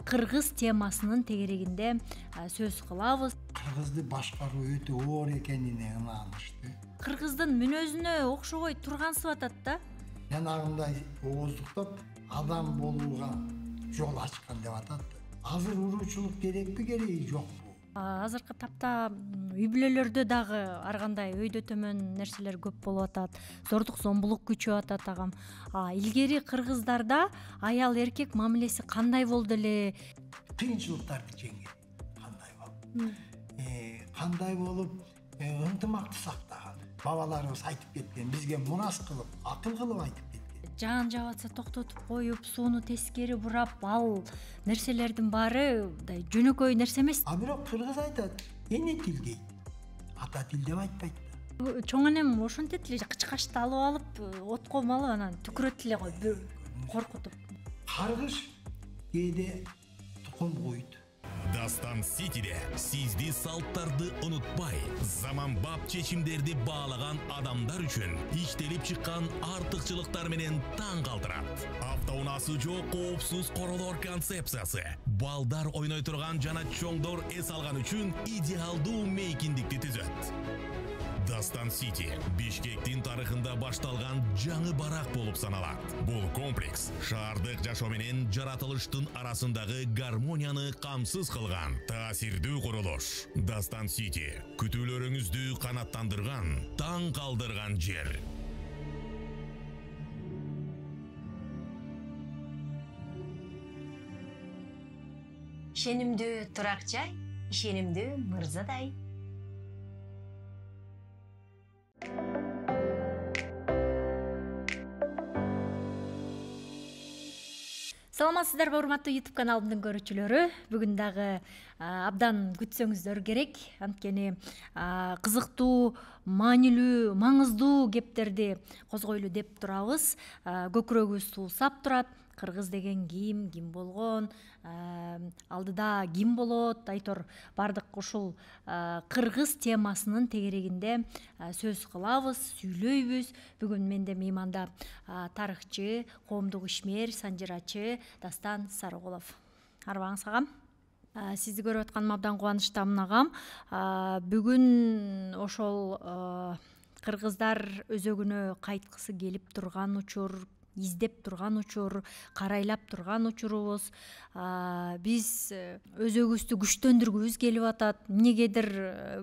кыргыз темасынын тегерегинде сөз кылабыз. Кыргызды башкаруу өтө оор экенине ынанышты. Кыргыздын мүнөзүнө окшобой тургансып атат да. Жанагындай ооздуктап адам болууга жол ачкан деп атат. Азыр уруучулук керекпи, кереги жокпу? Азыркы тапта үй бүлөлөрдө дагы ар кандай өйдө төмөн нерселер көп болуп атат. Зордук зомбулук күчөп атат агам. Илгери кыргыздарда аял эркек мамилеси кандай болду эле? Кыйынчылыктарды жеңген. Кандай болуп? Кандай болуп ынтымакты сактаган. Бабаларыбыз айтып кеткен, бизге мурас кылып, акыл кылып айтып кеткен. Жаан жабатса токтотуп коюп, сууну тескери бурап, ал нерселердин баары жөнөкөй нерсе эмес. Бирок кыргыз айтат, эне тил дейт. Ата тил деп айтпайт да. Чоң энем ошентет эле кычкачты алып алып, отко малып анан түкүрөт эле го, коркутуп. Каргыш кээде тукум куйт. Дастан Ситиде сизди салттарды унутпай, заманбап чечимдерди баалаган адамдар үчүн иштелип чыккан артыкчылыктар менен таң калтырат. Автоунаасы жок коопсуз королор концепциясы, балдар ойной турган жана чоңдор эс алган үчүн идеалдуу мейкиндикти түзөт. Дастан Сити Бишкектин тарыхында башталган жаңы барак болуп саналат. Бул комплекс шаардык жашоо менен жаратылыштын арасындагы гармонияны камсыз кылган таасирдүү курулуш. Дастан Сити күтүүлөрүңүздү канаттандырган, таң калдырган жер. Ишенимдүү турак жай, ишенимдүү мырзадай. Саламатсыздарбы, урматтуу YouTube каналымдын көрүүчүлөрү. Бүгүн дагы абдан күтсөңүздөр керек. Анткени кызыктуу, маанилүү, маңыздуу кептерди козгойлу деп турабыз. Көкүрөгүбүз суусап турат. Кыргыз деген ким болгон, алдыда ким болот, айтор бардык ушул кыргыз темасынын тегерегинде сөз кылабыз, сүйлөйбүз. Бүгүн менде мейманда тарыхчы, коомдук ишмер, санжырачы Дастан Сарыгулов. Арбаңыз агам. Сизди көрүп атканыма абдан кубанычтамын агам. Бүгүн ошол кыргыздар өзөгүнө кайткысы келип турган учур, издеп турган учур, карайлап турган учурубуз. Биз өзөгүбүздү күчтөндүргүбүз келип атат. Эмнегедир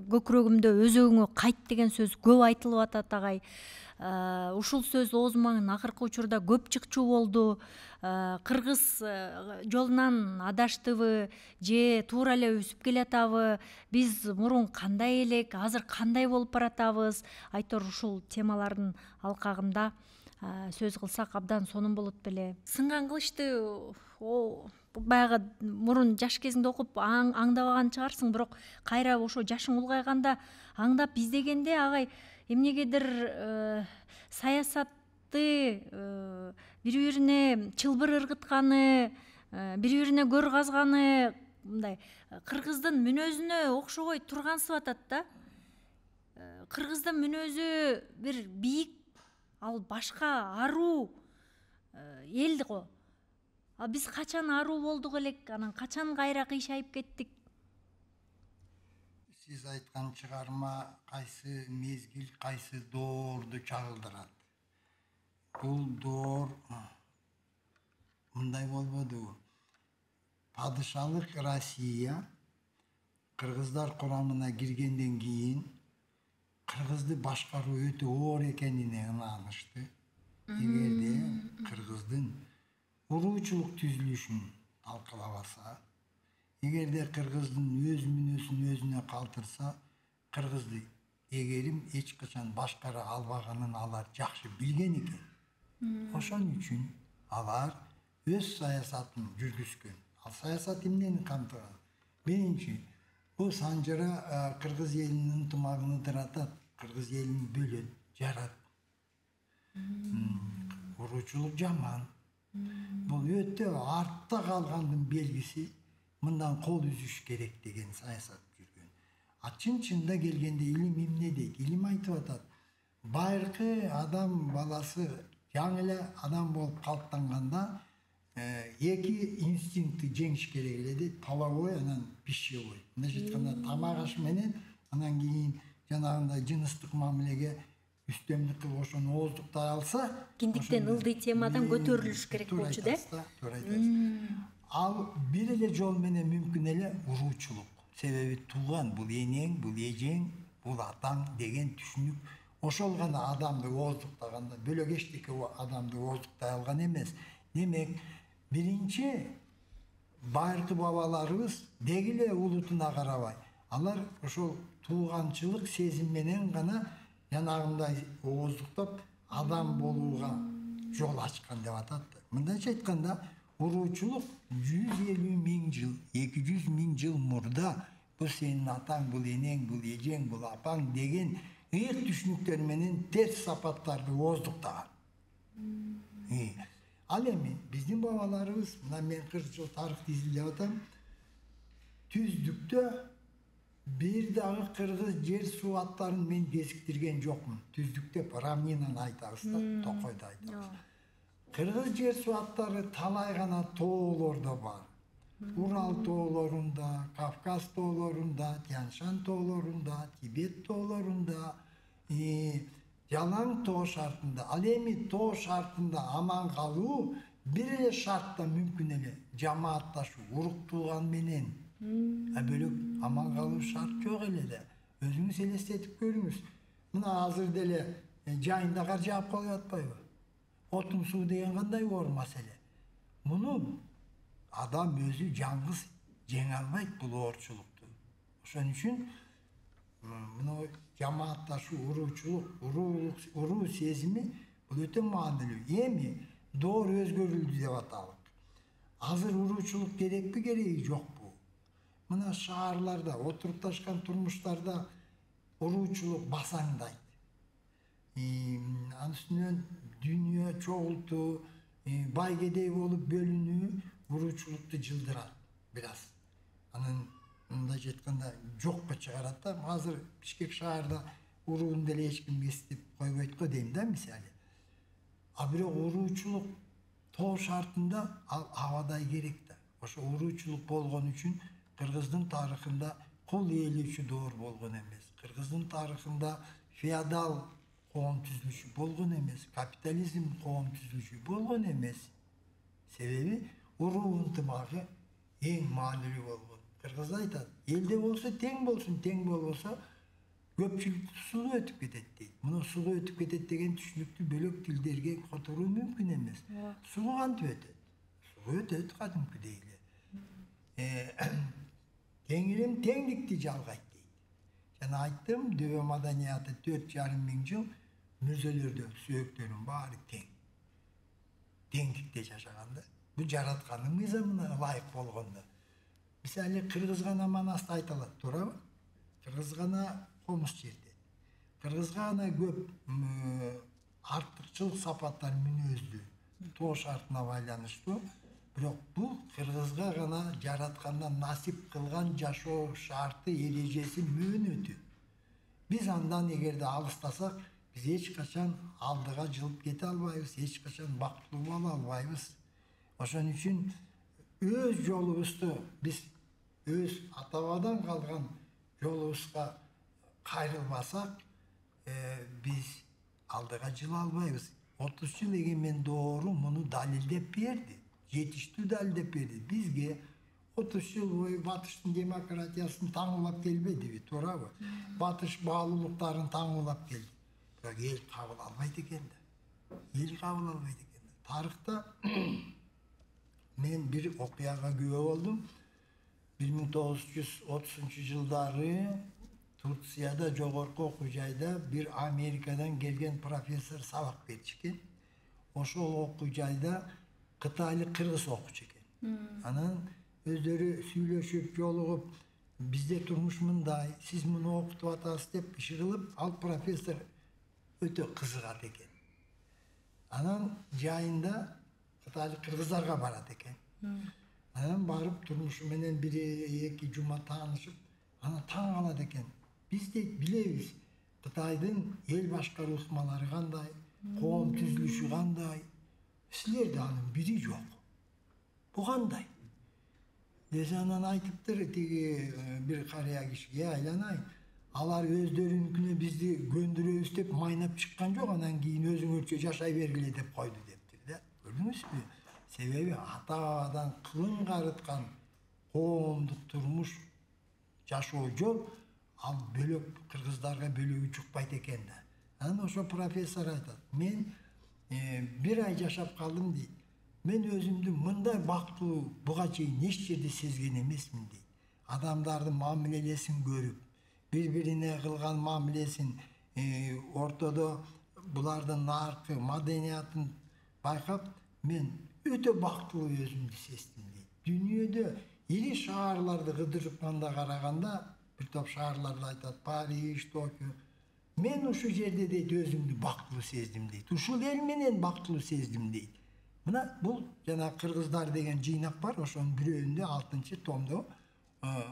көкүрөгүмдө өзөгүңө кайт деген сөз көп айтылып атат агай. Ушул сөз оозуман акыркы учурда көп чыкчу болду. Кыргыз жолунан адаштыбы же туура эле өсүп келатабы? Биз мурун кандай элек, азыр кандай болуп баратабыз? Айтор ушул темалардын алкагында сөз кылсак абдан сонун болот беле. Сынган кылычты баягы мурун жаш кезиңде окуп аңдабаган чыгарсың, бирок кайра ошо жашың улгайганда аңдап издегенде агай эмнегедир саясатты бири-бирине чылбыр ыргытканы, бири-бирине көр казганы мындай кыргыздын мүнөзүнө окшобой тургансып атат да. Кыргыздын мүнөзү бир бийик, ал башка аруу эл го. Биз качан аруу болдук элек, анан качан кайра кыйшайып кеттик? Сиз айткан чыгарма кайсы мезгил, кайсы доорду чагылдырат. Бул доор мындай болбоду. Падышалык Россия кыргыздар курамына киргенден кийин кыргызды башкаруу өтө оор экенине ынанышты. Эгерде кыргыздын уруучулук түзүлүшүн талкалабаса, эгерде кыргыздын өз мүнөзүн өзүнө калтырса, кыргызды эгерим эч качан башкара албаганын алар жакшы билген экен. Ошон үчүн алар өз саясатын жүргүзгөн. Ал саясат эмнени камтыган? Биринчи, бул санжыра кыргыз элинин ынтымагын ыдыратат, кыргыз элин бөлөт, жарат. Уруучулук жаман. Бул өтө артта калгандын белгиси. Мындан кол үзүш керек деген саясат жүргөн. Чын-чында келгенде илим эмне дейт? Илим айтып атат. Байыркы адам баласы жаңы эле адам болуп калктанганда эки инстинкти жеңиш керек эле, половой анан пищевой. Мындайча айтканда тамак аш менен анан кийин жанагындай жыныстык мамилеге үстөмдүк кылып ошону ооздуктай алса, киндиктен ылдый темадан көтөрүлүш керек болчу да. Туура айтасыз. Ал бир эле жол менен мүмкүн эле уруучулук. Себеби тууган бул энең, бул эжең, бул атаң деген түшүнүк ошол гана адамды ооздуктаганда, бөлөк эчтеке адамды ооздуктай алган эмес. Демек, биринчи байыркы бабаларыбыз деги эле улутуна карабай, алар ошол тууганчылык сезим менен гана жанагындай ооздуктап адам болууга жол ачкан деп атат. Мындайча айтканда, уруучулук 150 000 жыл, 200 000 жыл мурда бул сенин атаң, бул энең, бул эжең, бул апаң деген ыйык түшүнүктөр менен терс сапаттарды ооздуктаган. Ал эми биздин бабаларыбыз, мына мен 40 жыл тарыхты изилдеп атам, түздүктө бир дагы кыргыз жер суу аттарын мен кезиктирген жокмун. Түздүктө равнинаны айтабыз да, токойду айтабыз. Кыргыз жер суу аттары талай гана тоолордо бар. Урал тоолорунда, Кавказ тоолорунда, Тянь-Шань тоолорунда, Тибет тоолорунда, жалаң тоо шартында. Ал эми тоо шартында аман калуу бир эле шартта мүмкүн эле, жамаатташуу, урук тууган менен. Бөлөк аман калуу шарт жок эле да. Өзүңүз элестетип көрүңүз. Мына азыр деле жайында кар жаап калып атпайбы? Отун суу деген кандай оор маселе. Муну адам өзү жалгыз жеңе албайт бул оорчулукту. Ошон үчүн мына жамаатташуу, уруучулук, уруу сезими бул өтө маанилүү. Эми доор өзгөрүлдү деп аталык. Азыр уруучулук керекпи, кереги жокпу? Мына шаарларда, отурупташкан турмуштарда уруучулук басаңдайт. Анын үстүнөн дүйнө чогултуу, байгедей болуп бөлүнүү уруучулукту жылдырат бир аз. Анын мындайча айтканда жокко чыгарат да. Азыр Бишкек шаарда уруун деле эч ким эстеп койбойт го дейм да, мисалы. Бирок уруучулук тоо шартында ал абадай керек да. Ошо уруучулук болгон үчүн Кыргыздын тарыхында кул ээлөөчү доор болгон эмес. Кыргыздын тарыхында феодал коом түзүлүшү болгон эмес, капитализм коом түзүлүшү болгон эмес. Себеби уруу ынтымагы эң маанилүү болгон. Кыргызда айтат, элде болсо тең болсун, тең болбосо көпчүлүктү сулуу өтүп кетет дейт. Муну сулуу өтүп кетет деген түшүнүктү бөлөк тилдерге которуу мүмкүн эмес. Сулуу кантип өтөт? Сулуу өтөт кадимкидей эле. Теңирим теңдикти жалгайт дейт. Жана айттым, дөбө маданияты 4,5 миң жыл мүрзөлөрдө сөөктөрүн баары тең. Теңдикте жашаганда. Бул жараткандын мыйзамына ылайык болгондо. Мисалы Кыргыз гана манасты айталат, туурабы? Кыргыз гана комуз жерде. Кыргыз гана көп артыкчыл сапаттар мүнөздүү, тоо шартына байланыштуу. Бирок бул Кыргызга гана жараткандан насип кылган жашоо шарты, эрежеси, мөөнөтү. Биз андан эгерде алыстасак, биз эч качан алдыга жылып кете албайбыз, эч качан бактылуу боло албайбыз. Ошон үчүн өз жолубузду биз өз ата-бабадан калган жолубузга кайрылбасак, биз алдыга жыла албайбыз. 30 жыл эгемен доору муну далилдеп берди. Жетиштүү далилдеп берди. Бизге 30 жыл бою Батыштын демократиясын таңуулап келбедиби, туурабы? Батыш баалуулуктарын таңуулап келди. Бирок эл кабыл албайт экен да. Эл кабыл албайт экен да. Тарыхта мен бир окуяга күбө болдум. 1930-жылдары Турцияда жогорку окуу жайда бир Америкадан келген профессор сабак берчү экен. Ошол окуу жайда кытайлык кыргыз окучу экен. Анан өздөрү сүйлөшүп, жолугуп, бизде турмуш мындай, сиз муну окутуп атасыз деп иши кылып, ал профессор өтө кызыгат экен. Анан жайында кытайлык кыргыздарга барат экен. Анан барып турмушу менен 1-2 жума таанышып, анан таң калат экен. Биз дейт билебиз, Кытайдын эл башкаруу ыкмалары кандай, коом түзүлүшү кандай. Силерде анын бири жок. Bu kандай? Dese andan aytıптыр tigi bir karaya kişiye aylanay. Алар өздөрүнүкүнө бизди көндүрөбүз деп майнап чыккан жок, анан кийин өзүңөрчө жашай бергиле деп койду дептир да. Көрдүңүзбү? Себеби ата бабадан кылын карыткан коомдук турмуш жашоо жол ал бөлөк кыргыздарга бөлөгү чукпайт экен да. Анан ошо профессор айтат, мен бир ай жашап калдым дейт. Мен өзүмдү мындай бактылуу буга чейин эч жерде сезген эмесмин дейт. Адамдардын мамилесин көрүп, бири-бирине кылган мамилесин, ортодо булардын наркы, маданиятын байкап, мен өтө бактылуу өзүмдү сездим дейт. Дүйнөдө ири шаарларды кыдырганда караганда, бир топ шаарларды айтат, Париж, Токио. Мен ушул жерде дейт өзүмдү бактылуу сездим дейт. Ушул эл менен бактылуу сездим дейт. Мына бул жана кыргыздар деген жыйнак бар, ошонун бирөөндө 6-томдо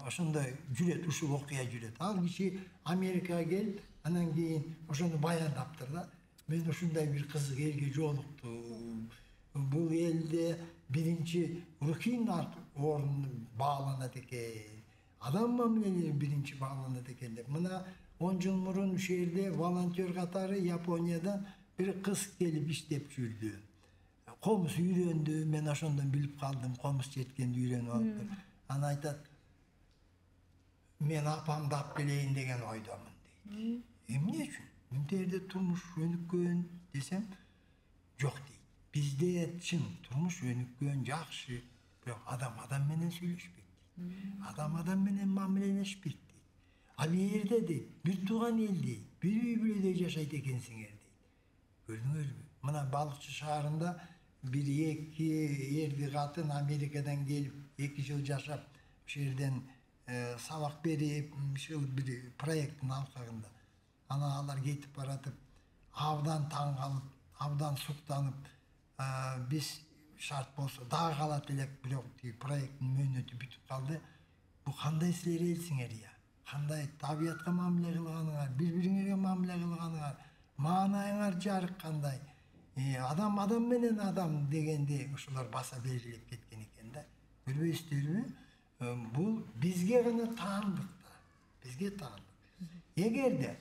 ошондой жүрөт, ушул окуя жүрөт. Ал киши Америкага келип, анан кийин ошону баяндаптыр да. Мен ушундай бир кызык элге жолуктум. Бул элде биринчи рухий нарк орун бааланат экен. Адам мамилелери биринчи бааланат экен деп. Мына 10 жыл мурун ушул жерде волонтер катары Япониядан бир кыз келип иштеп жүрдү. Комуз үйрөндү, мен ошондон билип калдым, комуз жеткенди үйрөнүп алыптыр. Анан айтат, мен апамды алып келейин деген ойдомун дейт. Эмне үчүн? Мынтер жерде турмуш өнүккөн десем, жок дейт. Бизде чын турмуш өнүккөн, жакшы, бирок адам менен сүйлөшпөйт дейт. Адам менен мамилелешпейт дейт. Ал жерде дейт, бир тууган элдей, бир үй бүлөдө жашайт экенсиңер дейт. Көрдүңүзбү? Мына Балыкчы шаарында бир эки эрди катын Америкадан келип 2 жыл жашап, ошол жерден сабак берип, ушул бир проекттин алкагында. Анан алар кетип баратып, абдан таң калып, абдан суктанып, биз шарт болсо дагы калат элек, бирок тиги проекттин мөөнөтү бүтүп калды. Бу кандай силер элсиңер я? Кандай табиятка мамиле кылганыңар, бири-бириңерге мамиле кылганыңар, маанайыңар жарык кандай? Адам менен адам дегенде ошолор баса белгилеп кеткен экен да. Көрбөйсүздөрбү? Бул бизге гана таандык да. Бизге таандык. Эгерде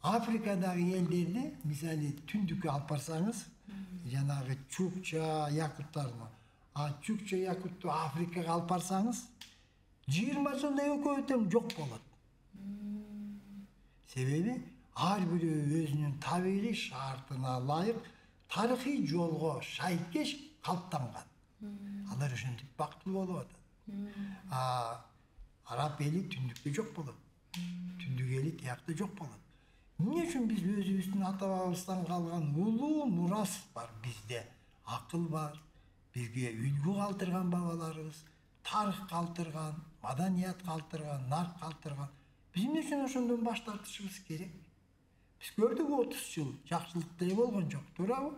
Африкадагы элдерди, мисалы түндүккө алып барсаңыз, жанагы чукча, якуттарны, чукча, якутту Африкага алып барсаңыз, 20 жылда экөө тең жок болот. Себеби ар бирөө өзүнүн табигый шартына ылайык тарыхый жолго шайкеш калыптанган. Алар ошентип бактылуу болуп атат. Араб эли түндүктө жок болот. Түндүк эли тиякта жок болот. Эмне үчүн биз өзүбүздүн ата бабабыздан калган улуу мурас бар бизде? Акыл бар, бизге үлгү калтырган бабаларыбыз, тарых калтырган, маданият калтырган, нарк калтырган. Биз эмне үчүн ошондон баш тартышыбыз керек? Биз көрдүк 30 жыл жакшылык деле болгон жок, туурабы?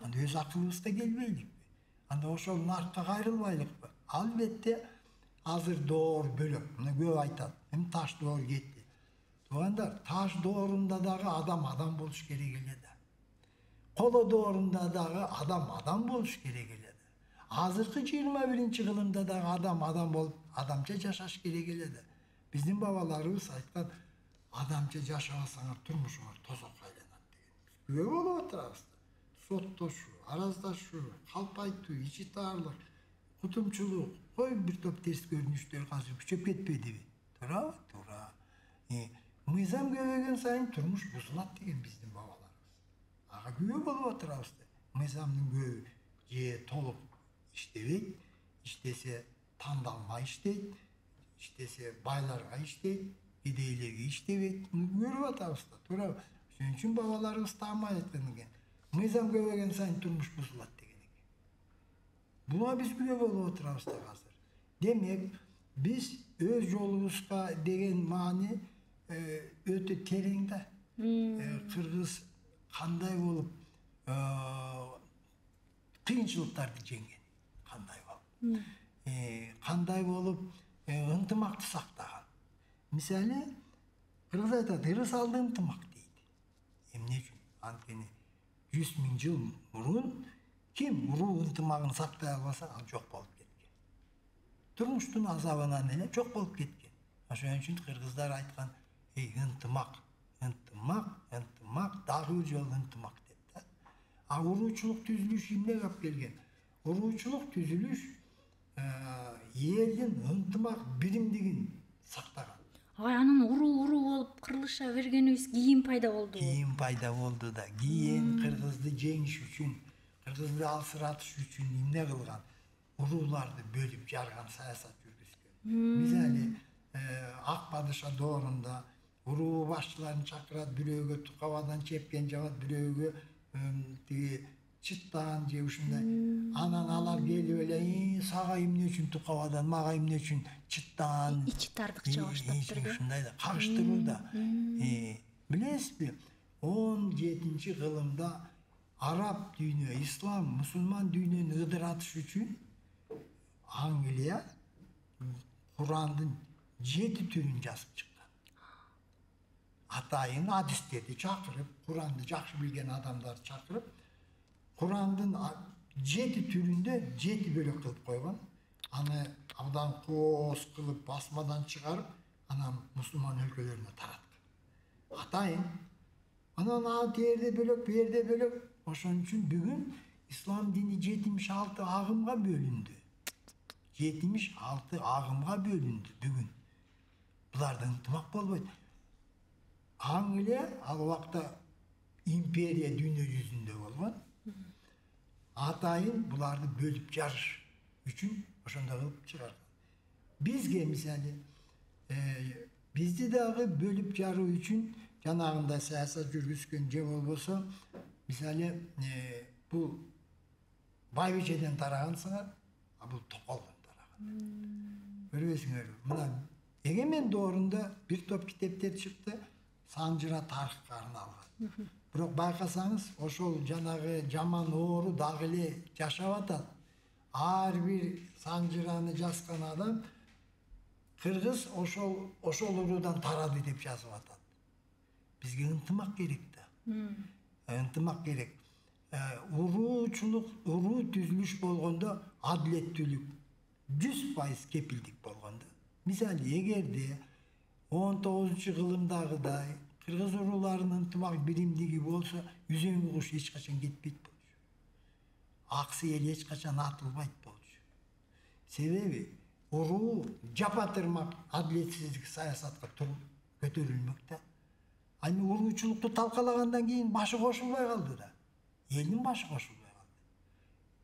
Анда өз акылыбызга келбейликпи? Анда ошол наркка кайрылбайлыкпы? Албетте азыр доор бөлөк. Мына көп айтат, эми таш доор кетти. Туугандар, таш доорунда дагы адам болуш керек эле да. Коло доорунда дагы адам болуш керек эле да. Азыркы 21-чи кылымда дагы адам болуп, адамча жашаш керек эле да. Биздин бабаларыбыз айткан, адамча жашабасаңар турмушуңар тозокко айланат деген. Күбө болуп отурабыз. Соттошуу, араздашуу, калпайтуу, ичи таарлык, кутумчулук, кой бир топ терс көрүнүштөр азыр күчөп кетпедиби? Туурабы? Туура. Мыйзам көбөйгөн сайын турмуш бузулат деген биздин бабаларыбыз. Ага күбө болуп отурабыз. Мыйзамдын көбү же толук иштебейт, иштесе тандалмай иштейт, иштесе байларга иштейт, кедейлерге иштебейт. Көрүп атабыз да, туурабы? Ошон үчүн бабаларыбыз таамай айткан экен. Мыйзам көбөйгөн сайын турмуш бузулат деген экен. Буга биз күбө болуп отурабыз да азыр. Демек, биз өз жолубузга деген маани өтө терең да. Кыргыз кандай болуп кыйынчылыктарды жеңген, кандай болуп ынтымакты сактаган. Мисалы, кыргыз айтат, ырыс алды ынтымак дейт. Эмне үчүн? Анткени 100 000 жыл мурун ким уруу ынтымагын сактай албаса, ал жок болуп кеткен. турмуштун азабынан эле жок болуп кеткен. Ошон үчүн кыргыздар айткан, ынтымак, ынтымак, ынтымак, дагы бир жолу ынтымак деп да. А уруучулук түзүлүш эмнеге алып келген? Уруучулук түзүлүш элдин ынтымак биримдигин сактаган. Анан уруу болуп кырылыша бергенибиз кийин пайда болду. Кийин пайда болду да. Кийин кыргызды жеңиш үчүн, кыргызды алсыратыш үчүн эмне кылган? Урууларды бөлүп жарган саясат жүргүзгөн. Мисалы, Ак Падыша доорунда уруу башчыларын чакырат, бирөөгө тукабадан чепкен жабат, бирөөгө тиги чыттан же ушундай. Анан алар келип эле, сага эмне үчүн тукабадан, мага эмне үчүн чыттан, ичи тардыкча баштаптыр да. Ушундай да кагыштырууда. Билесизби, 17 кылымда араб дүйнө, ислам, мусулман дүйнөнү ыдыратыш үчүн Англия Курандын 7 түрүн жазып чыккан. Атайын адистерди чакырып, Куранды жакшы билген адамдарды чакырып, Курандын 7 түрүндө 7 бөлөк кылып койгон. Аны абдан кооз кылып басмадан чыгарып, анан мусулман өлкөлөрүнө тараткан. Атайын. Анан жерде бөлөк, бу жерде бөлөк. Ошон үчүн бүгүн ислам дини 76 агымга бөлүндү. 76 агымга бөлүндү бүгүн. Буларды ынтымак болбойт. Англия ал убакта империя дүйнө жүзүндө болгон. Атайын буларды бөлүп жарыш үчүн ошондой кылып чыгарган. Бизге мисалы бизди дагы бөлүп жаруу үчүн жанагындай саясат жүргүзгөн же болбосо мисалы бул Байбичеден тараган сыңар, а бул Токолдон тараган. Көрбөйсүңөрбү? Мына эгемен доорунда бир топ китептер чыкты, Санжыра тарыхка арналган. Бирок байкасаңыз, ошол жанагы жаман оору дагы эле жашап атат. Ар бир Санжыраны жазган адам кыргыз ошол уруудан тарады деп жазып атат. Бизге ынтымак керек да. Ынтымак керек. Уруучулук, уруу түзүлүш болгондо адилеттүүлүк 100% кепилдик болгондо. Мисалы, эгерде 19 кылымдагыдай кыргыз урууларынын ынтымак биримдиги болсо, үзөңгү куш эч качан кетпейт болчу. Аксы эл эч качан атылбайт болчу. Себеби уруу жапатырмак адилетсиздик саясатка көтөрүлмөк да. Аны уруучулукту талкалагандан кийин башы кошулбай калды да. Элдин башы кошулбай калды.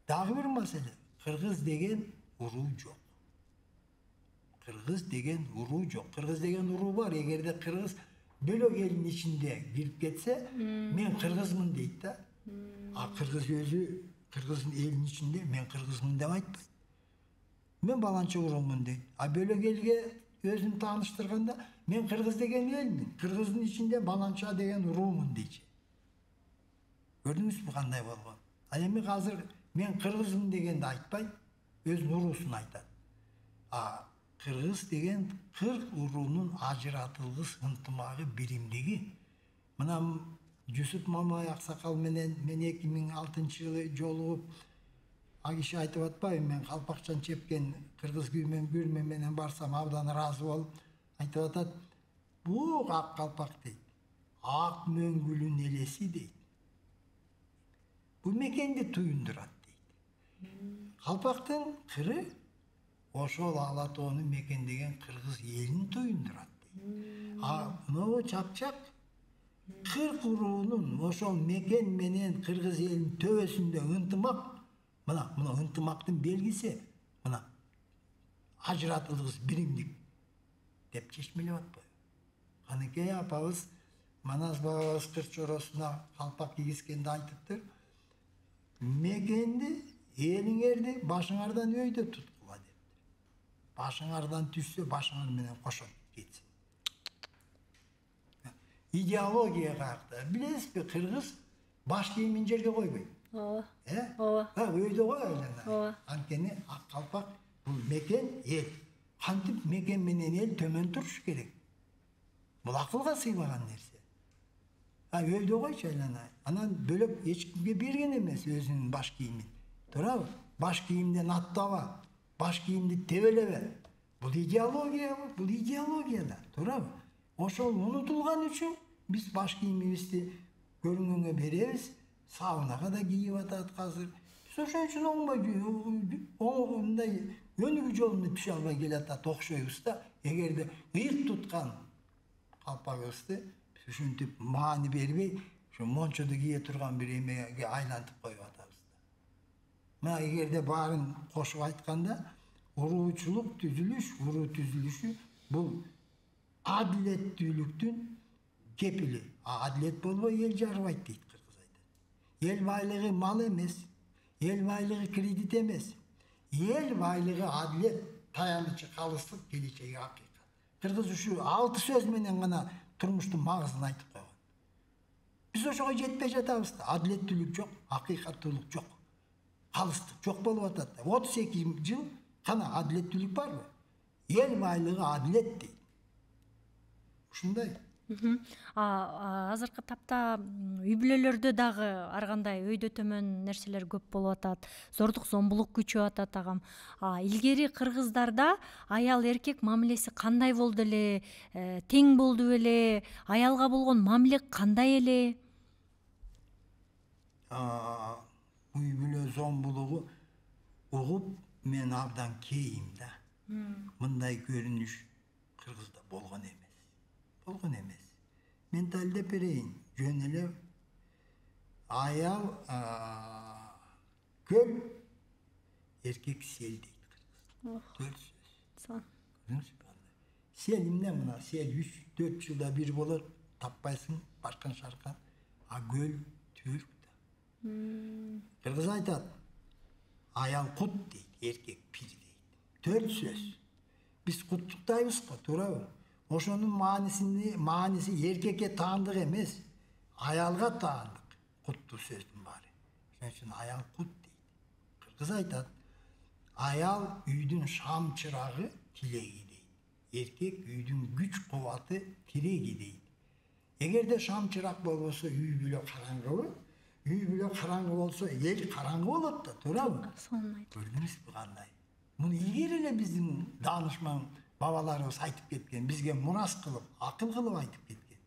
Дагы бир маселе, кыргыз деген уруу жок. Кыргыз деген уруу жок. Кыргыз деген уруу бар. Эгерде кыргыз бөлөк элдин ичинде кирип кетсе, мен кыргызмын дейт да. А кыргыз өзү кыргыздын элдин ичинде мен кыргызмын деп айтпайт. Мен баланча уруумун дейт. А бөлөк элге өзүн тааныштырганда мен кыргыз деген элмин. Кыргыздын ичинде баланча деген уруумун дейчи. Көрдүңүзбү кандай болгон? А эми азыр мен кыргызмын дегенди айтпайт, өзүнүн уруусун айтат. А кыргыз деген 40 уруунун ажыратылгыс ынтымагы биримдиги. Мына Жусуп Мамай аксакал менен мен 2006-жылы жолугуп, а киши айтып атпайбы, мен калпакчан чепкен кыргыз күрмө менен барсам абдан ыраазы болуп айтып атат. Бу ак калпак дейт. Ак мөңгүлүн элеси дейт. Бул мекенди туюндурат дейт. Калпактын кыры ошол ала тоону мекендеген кыргыз элин туюндурат дейт. А мынау чапчак 40 уруунун ошол мекен менен кыргыз элинин төбөсүндө ынтымак, мына ынтымактын белгиси, мына ажыратылгыс биримдик деп чечмелеп атпайбы. Каныкей апабыз Манас бабабыз кыр чоросуна калпак кийгизгенде айтыптыр. Мекенди, элиңерди башыңардан өйдө туткула деп. Башыңардан түссө, башыңар менен кошо кетсин. Идеология каякта. Билесизби, кыргыз баш кийимин жерге койбойт. Ооба. Ооба. Өйдө кой айлана. Ооба. Анткени ак калпак бул мекен эл. Кантип мекен менен эл төмөн туруш керек. Бул акылга сыйбаган нерсе. Өйдө койчу айлана. Анан бөлөк эч кимге берген эмес өзүнүн баш кийимин. Туурабы? Баш кийимден аттаба. баш кийимди тебелебе. Бул идеология да, туурабы? Ошол унутулган үчүн биз баш кийимибизди көрүнгөнгө беребиз. Саунага да кийип атат азыр. Биз ошон үчүн мындай өнүгүү жолуна түшө албай келатат окшойбуз да. Эгерде ыйык туткан калпагыбызды биз ушинтип маани бербей, ошо мончодо кие турган бир эмеге айлантып коюп атабыз да. Мына эгерде баарын кошуп айтканда, уруу түзүлүшү бул адилеттүүлүктүн кепили. Адилет болбой эл жарыбайт дейт кыргыз айтат. Эл байлыгы мал эмес, эл байлыгы кредит эмес. Эл байлыгы адилет, таянычы, калыстык, келечеги акыйкат. Кыргыз ушу 6 сөз менен гана турмуштун магызын айтып койгон. Биз ошого жетпей жатабыз да. Адилеттүүлүк жок, акыйкаттуулук жок. Калыстык жок болуп атат. 32 жыл кана адилеттүүлүк барбы? Эл байлыгы адилет дейт. Ушундай. Азыркы тапта үй бүлөлөрдө дагы ар кандай өйдө төмөн нерселер көп болуп атат. Зордук зомбулук күчөп атат агам. Илгери кыргыздарда аял эркек мамилеси кандай болду эле? Тең болду беле? Аялга болгон мамиле кандай эле? Үй бүлө зомбулугу угуп мен абдан кейим да. Мындай көрүнүш кыргызда болгон эмес. Мен далдеп берейин. Жөн эле аял көл, эркек сел дейт кыргыз. 4 сөз. Сел эмне мына? Сел 3-4 жылда бир болот, таппайсың, башкан шаркан. Көл түбөлүк да. Кыргыз айтат, аял кут дейт, эркек пир дейт. 4 сөз. Биз куттуктайбыз го, туурабы? Ошонун мааниси эркекке таандык эмес, аялга таандык. Куттуу сөздүн баары. Ошон үчүн аял кут дейт. Кыргыз айтат, аял үйдүн шам чырагы, тилеги дейт. Эркек үйдүн күч кубаты, тиреги дейт. Эгерде шам чырак болбосо үй бүлө караңгыбы? Үй бүлө караңгы болсо эл караңгы болот да, туурабы? Көрдүңүзбү кандай? Муну илгери эле биздин даанышман бабаларыбыз айтып кеткен, бизге мурас кылып, акыл кылып айтып кеткен.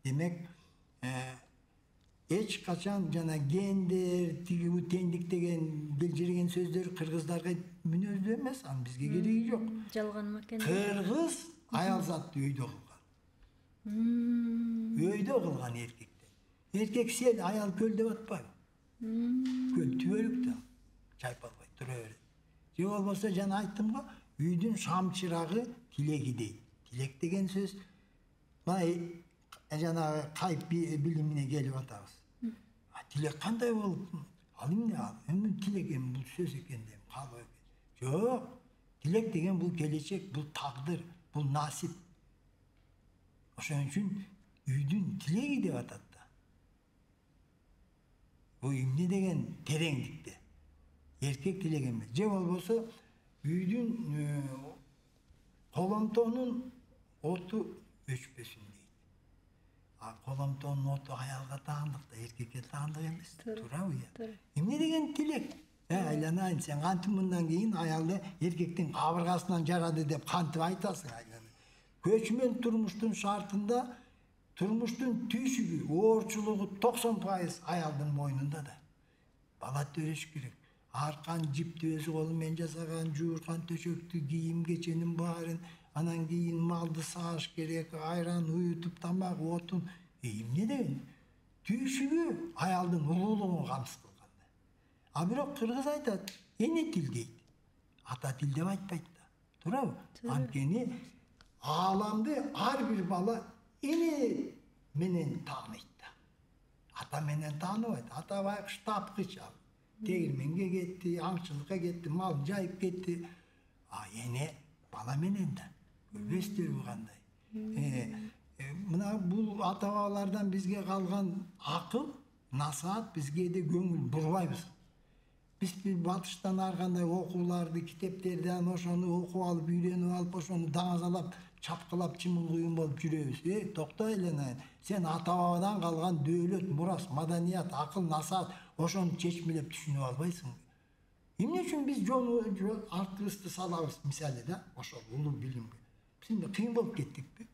Демек, эч качан жана гендер, тигүү теңдик деген белжирген сөздөр кыргыздарга мүнөздүү эмес, анын бизге кереги жок. Жалган макен. Кыргыз аял затты үйдө кылган. Үйдө кылган эркекте. Эркек сел, аял көл деп атпайбы? Көл түбөлүк да, чайпалбай тура берет. Же болбосо жана айттым го, үйдүн шам чырагы тилеги дейт. Тилек деген сөз жанагы кайып билимине келип атабыз. Тилек кандай болуп? Ал эмне ал? Тилек эми бул сөз экен деп калбай экен. Жок. Тилек деген бул келечек, бул тагдыр, бул насип. Ошон үчүн үйдүн тилеги деп атат да. Бул эмне деген тереңдикте. Эркек тилеги эмес. Же болбосо үйдүн коломтонун оту өчпөсүн дейт. Коломтонун оту аялга таандык да, эркекке таандык эмес. Туурабы? Эмне деген тилек? Айланайын, сен кантип мындан кийин аялды эркектин кабыргасынан жарады деп кантип айтасың? Көчмөн турмуштун шартында турмуштун түйшүгү, оорчулугу 90% аялдын мойнунда да. Бала төрөш керек. Аркан жипти өзү колу менен жасаган, жууркан төшөктү, кийим кеченин баарын, анан кийин малды сааш керек, айран уютуп, тамак, отун. Эмне деген? Түйшүгү аялдын улуулугун камсыз кылганда. Бирок кыргыз айтат, эне тил дейт. Ата тил деп айтпайт да. Туурабы? Анткени ааламды ар бир бала эне менен тааныйт да. Ата менен тааныбайт. Ата байкуш тапкыч ал. Тегирменге кетти, аңчылыкка кетти, мал жайып кетти. Эне бала менен да. Көрбөстөрбү кандай? Мына бул ата бабалардан бизге калган акыл, насаат бизге да көңүл бурбайбыз. Биз батыштан ар кандай окууларды, китептерден ошону окуп алып, үйрөнүп алып, ошону даңазалап, чапкылап, чымын куюн болуп жүрөбүз. Токтой эле. Сен ата бабадан калган дөөлөт, мурас, маданият, акыл, насаат ошону чечмелеп түшүнүп албайсың. Эмне үчүн биз артыбызды салабыз мисалы да, ошол улуу билимге. Биз эмне кыйын болуп кеттикпи?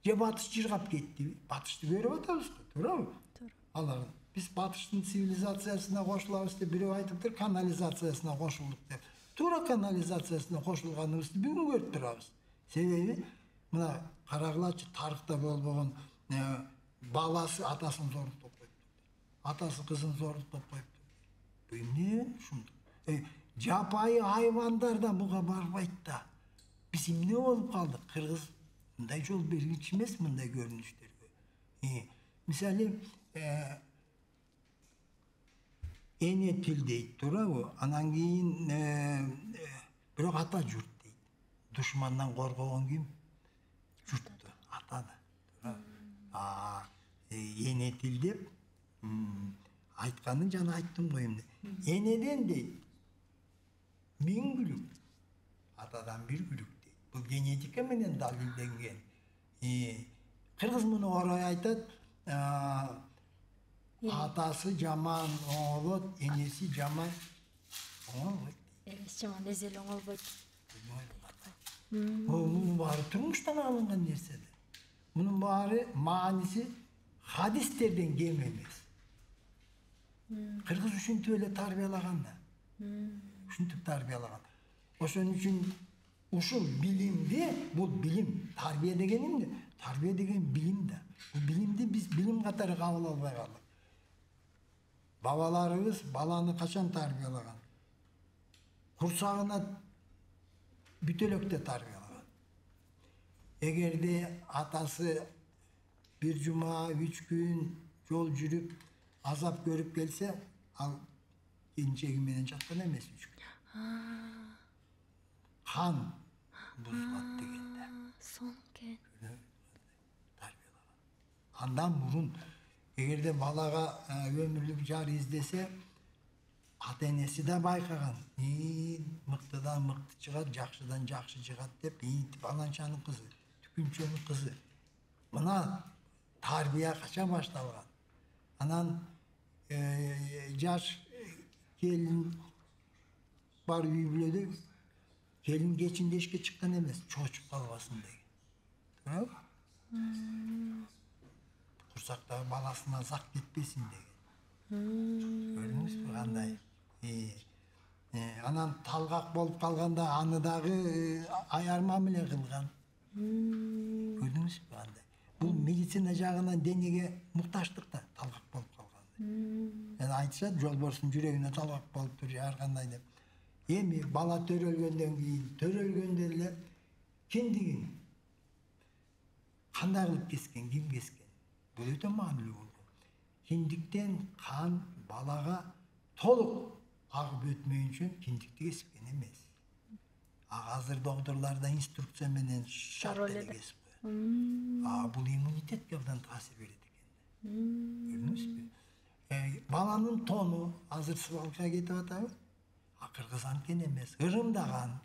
Же батыш жыргап кеттиби? Батышты көрүп атабыз го, туурабы? Алар биз батыштын цивилизациясына кошулабыз деп бирөө айтыптыр, канализациясына кошулдук деп. Туура канализациясына кошулганыбызды бүгүн көрүп турабыз. Себеби мына карагылачы, тарыхта болбогон баласы атасын зордуктап коюпту. Атасы кызын зордуктап коюпту. Бу эмне ушундук? Жапайы хайвандар да буга барбайт да. Биз эмне болуп калдык? Кыргыз мындай жол бергич эмес мындай көрүнүштөргө. Мисалы эне тил дейт, туурабы? Анан кийин бирок ата журт дейт. Душмандан коргогон ким? Журтту, ата да. Эне тил деп айтканын жана айттым го эмне. Энеден дейт 1000 күлүк, атадан 1 күлүк дейт. Бул генетика менен далилденген. Кыргыз муну орой айтат, атасы жаман оңолот, энеси жаман оңолбойт. Энеси жаман эзел оңолбойт. Мунун баары турмуштан алынган нерсе. Мунун баары мааниси хадистерден кем эмес. Кыргыз ушинтип эле тарбиялаган да. Ушинтип тарбиялаган. Ошон үчүн ушул билимди, бул билим, тарбия деген эмне? Тарбия деген билим да. Бул билимди биз билим катары кабыл албай калдык. Бабаларыбыз баланы качан тарбиялаган? Курсагына бүтөлөктө тарбиялаган. Эгерде атасы bir жума, 3 күн жол жүрүп, азап көрүп келсе, ал келинчеги менен жаккан эмес 3 күн. Кан бузгат дегенде. Сонкен. Андан мурун эгерде балага өмүрлүк жар издесе, ата-энеси да байкаган. Мыктыдан мыкты чыгат, жакшыдан жакшы чыгат деп, баланчанын кызы, түкүнчөнүн кызы. Мына тарбия качан башталган? Анан жаш келин бар үй бүлөдө келин кечинде ишке чыккан эмес, чочуп калбасын деген. Курсактагы баласына зак кетпесин деген. Көрдүңүзбү кандай? Анан талгак болуп калганда аны дагы аярма менен кылган. Көрдүңүзбү кандай? Бул медицина жагынан денеге мукташтык да, талгак болуп калган. Айтышат, жолборстун жүрөгүнө талгак болуптур, ар кандай деп. Эми бала төрөлгөндөн кийин, төрөлгөндө эле киндигин кандай кылып кескен, ким кескен? Бул өтө маанилүү болгон. Киндиктен кан балага толук агып өтмөйүнчө киндикти кескен эмес. Азыр доктурларда инструкция менен шарт эле кесип коет. Бул иммунитетке абдан таасир берет экен. Көрдүңүзбү? Баланын тону азыр свалкага кетип атабы? Кыргыз анткени эмес. Ырымдаган,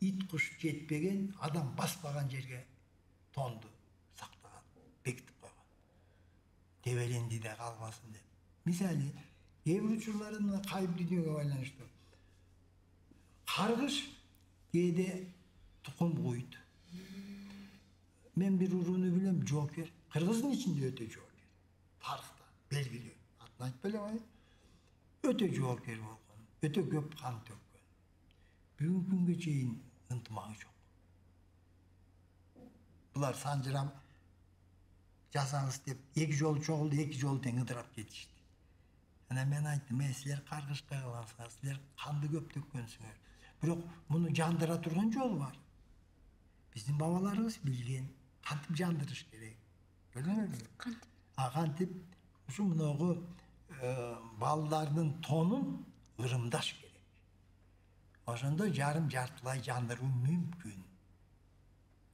ит куш жетпеген, адам баспаган жерге тонду сактаган, бекитип койгон. Теберенди да калбасын деп. Мисалы, кээ бир учурларда кайып дүйнөгө байланыштуу. Каргыш кээде тукум куйт. Мен бир урууну билем, жоокер. Кыргыздын ичинде өтө жоокер. Тарыхта белгилүү. Атын айтпай эле коеюн. Өтө жоокер болгон, өтө көп кан төккөн. Бүгүнкү күнгө чейин ынтымагы жок. Булар санжырам жасаңыз деп, 2 жолу чогулду, 2 жолу тең ыдырап кетишти. Анан мен айттым, силер каргышка кыласыңар, силер канды көп төккөнсүңөр. Бирок муну жандыра турган жол бар. Биздин бабаларыбыз билген, кантип жандырыш керек. Көрдүңүзбү? Кантип ушу муногу балдардын тонун ырымдаш керек. Ошондо жартылай жандыруу мүмкүн.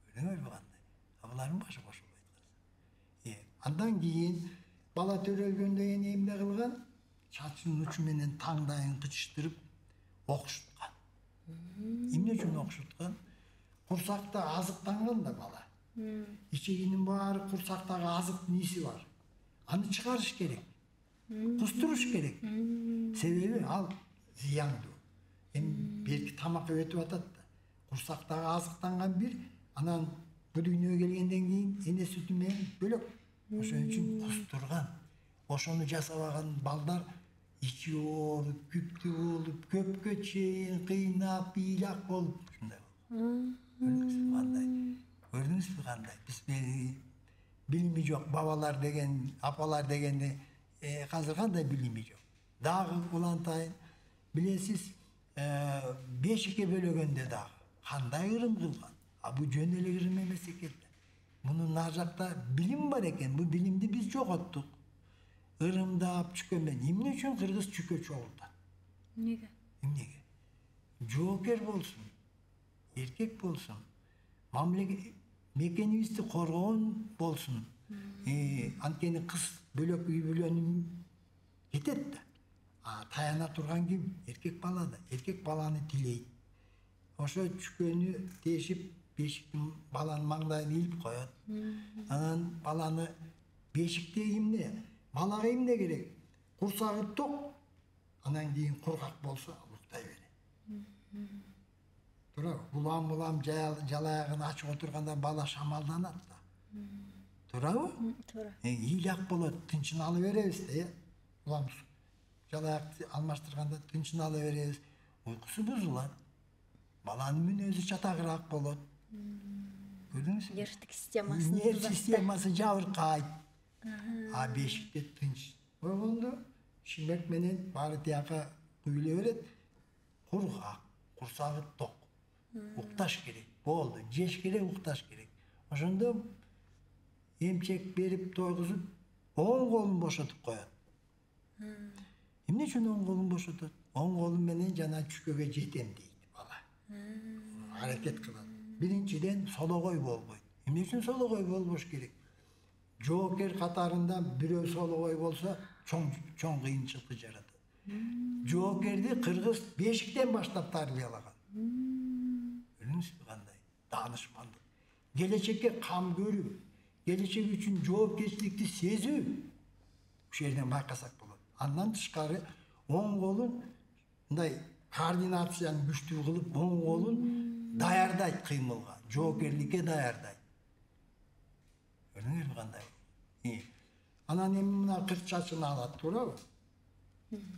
Көрдүңүзбү кандай? Булардын башы кошулбайт калса. Андан кийин бала төрөлгөндө эмне кылган? Чачынын учу менен таңдайын кычыштырып окшуткан. Эмне үчүн окшуткан? Курсакта азыктанган да бала. Ичегинин баары курсактагы азыктын иси бар. Аны чыгарыш керек. Кустуруш керек. Себеби ал зыяндуу. Эми белки тамак өтүп атат да. Курсактагы азыктанган бир, анан бу дүйнөгө келгенден кийин эне сүтү менен бөлөк. Ошон үчүн кустурган. Ошону жасабаган балдар ичи ооруп, күптүү болуп, көпкө чейин кыйнап, ыйлак болуп ушундай. Көрдүңүзбү кандай? Көрдүңүзбү кандай? Биз билими жок бабалар деген, апалар дегенде азыр кандай билими жок. Дагы улантайын, билесиз, бешикке бөлөгөндө дагы кандай ырым кылган. А бу жөн эле ырым эмес экен. Мунун ар жакта билим бар экен. Бу билимди биз жоготтук. Ырымдап чүкөнмен эмне үчүн кыргыз чүкө чогултат? Эмнеге? Эмнеге? Жоокер болсун, эркек болсун, мекенибизди коргоон болсун. Анткени кыз бөлөк үй бүлөнүн кетет да. Таяна турган ким? Эркек бала да. Эркек баланы тилейт. Ошо чүкөнү тешип, бешиктин баланын маңдайын ийип коет. Анан баланы бешикте эмне? Балага эмне керек? Курсагы ток, анан кийин кургак болсо уктай берет. Тура, булам жалаягын ачып отурганда бала шамалданат да. Турабы? Туура. Ыйлак болот, тынчын ала беребиз да, улам жалаякты алмаштырганда тынчын ала беребиз. Уйкусу бузулат. Баланын мүнөзү чатагыраак болот. Көрдүңүзбү? Нервтик системасы. Нерв системасы жабыркайт. А бешикте тынч болгондо шимек менен баары тияка куюла берет. Кургак, курсагы ток. Укташ керек. Болду, жеш керек, укташ керек. Ошондо эмчек берип тойгузуп, оң колун бошотуп коет. Эмне үчүн оң колун бошотот? Оң колу менен жана чүкөгө жетем дейт бала. Аракет кылат. Биринчиден сологой болбойт. Эмне үчүн сологой болбош керек? Жоокер катарында бирөө сологой болсо чоң кыйынчылыкты жаратат. Жоокерди кыргыз бешиктен баштап тарбиялаган. Көрдүңүзбү кандай? Даанышмандык. Келечекке кам көрүү, келечек үчүн жоопкерчиликти сезүү. Ушул жерден байкасак болот. Андан тышкары оң колун мындай координацияны күчтүү кылып, оң колун даярдайт кыймылга, жоокерликке даярдайт. Көрдүңүзбү кандай? Анан эми мына кырк чачын алат, туурабы?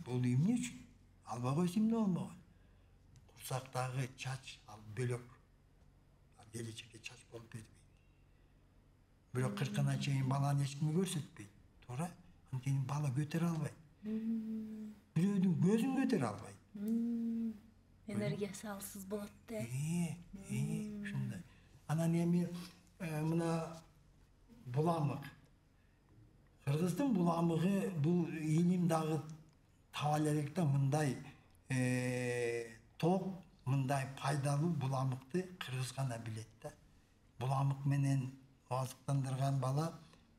Бул эмне үчүн? Албай койсо эмне болмогон? Курсактагы чач ал бөлөк. Келечекке чач болуп бербейт. Бирок 40-на чейин баланы эч кимге көрсөтпөйт, туура? Анткени бала көтөрө албайт. Бирөөдүн көзүн көтөрө албайт. Энергиясы алсыз болот да. Ушундай. Анан эми мына буламык. Кыргыздын буламыгы бул илим дагы таба элек да, мындай ток, мындай пайдалуу буламыкты кыргыз гана билет да. Буламык менен азыктандырган бала,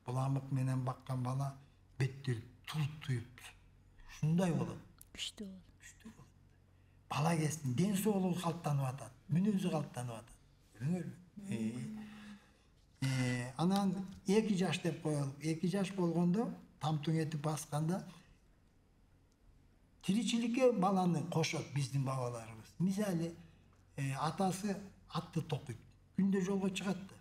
буламык менен баккан бала беттери тултуюп ушундай болот. Күчтүү болот. Бала кезинде ден соолугу калыптанып атат, мүнөзү калыптанып атат. Көрдүңөрбү? Анан 2 жаш деп коелук. 2 жаш болгондо тамтың этип басканда тиричиликке баланы кошот биздин бабаларыбыз. Мисалы, атасы атты токуйт. Күндө жолго чыгат да.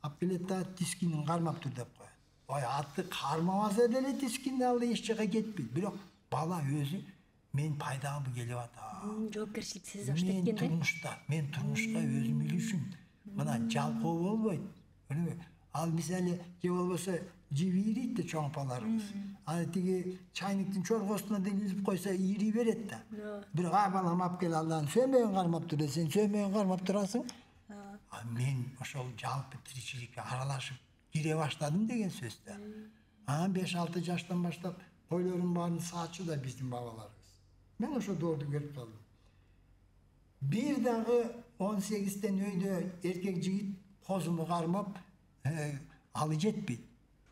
Алып келет да тискинин кармаптыр деп коет. Ой, атты кармабаса деле тискинди алды эч жака кетпейт. Бирок бала өзү мен пайдамы келип атат. Жоопкерчилик сезе баштайт экен да. Мен турмушка өзүм илишим. Мына жалкоо болбойт. Ал мисалы же болбосо жиби ирийт да чоңпаларыбыз. Ал тиги чайниктин чоргосуна деле илип койсо ирий берет да. Бирок балам алып кел алдан сөмөгүн кармап тур десең, сөмөгүн кармап турасың. Мен ошол жалпы тиричиликке аралашып кире баштадым деген сөз да. Анан 5-6 жаштан баштап койлордун баарын саатчы да биздин бабаларыбыз. Мен ошол доорду көрүп калдым. Бир дагы 18-тен өйдө эркек жигит козуну кармап, алы жетпейт.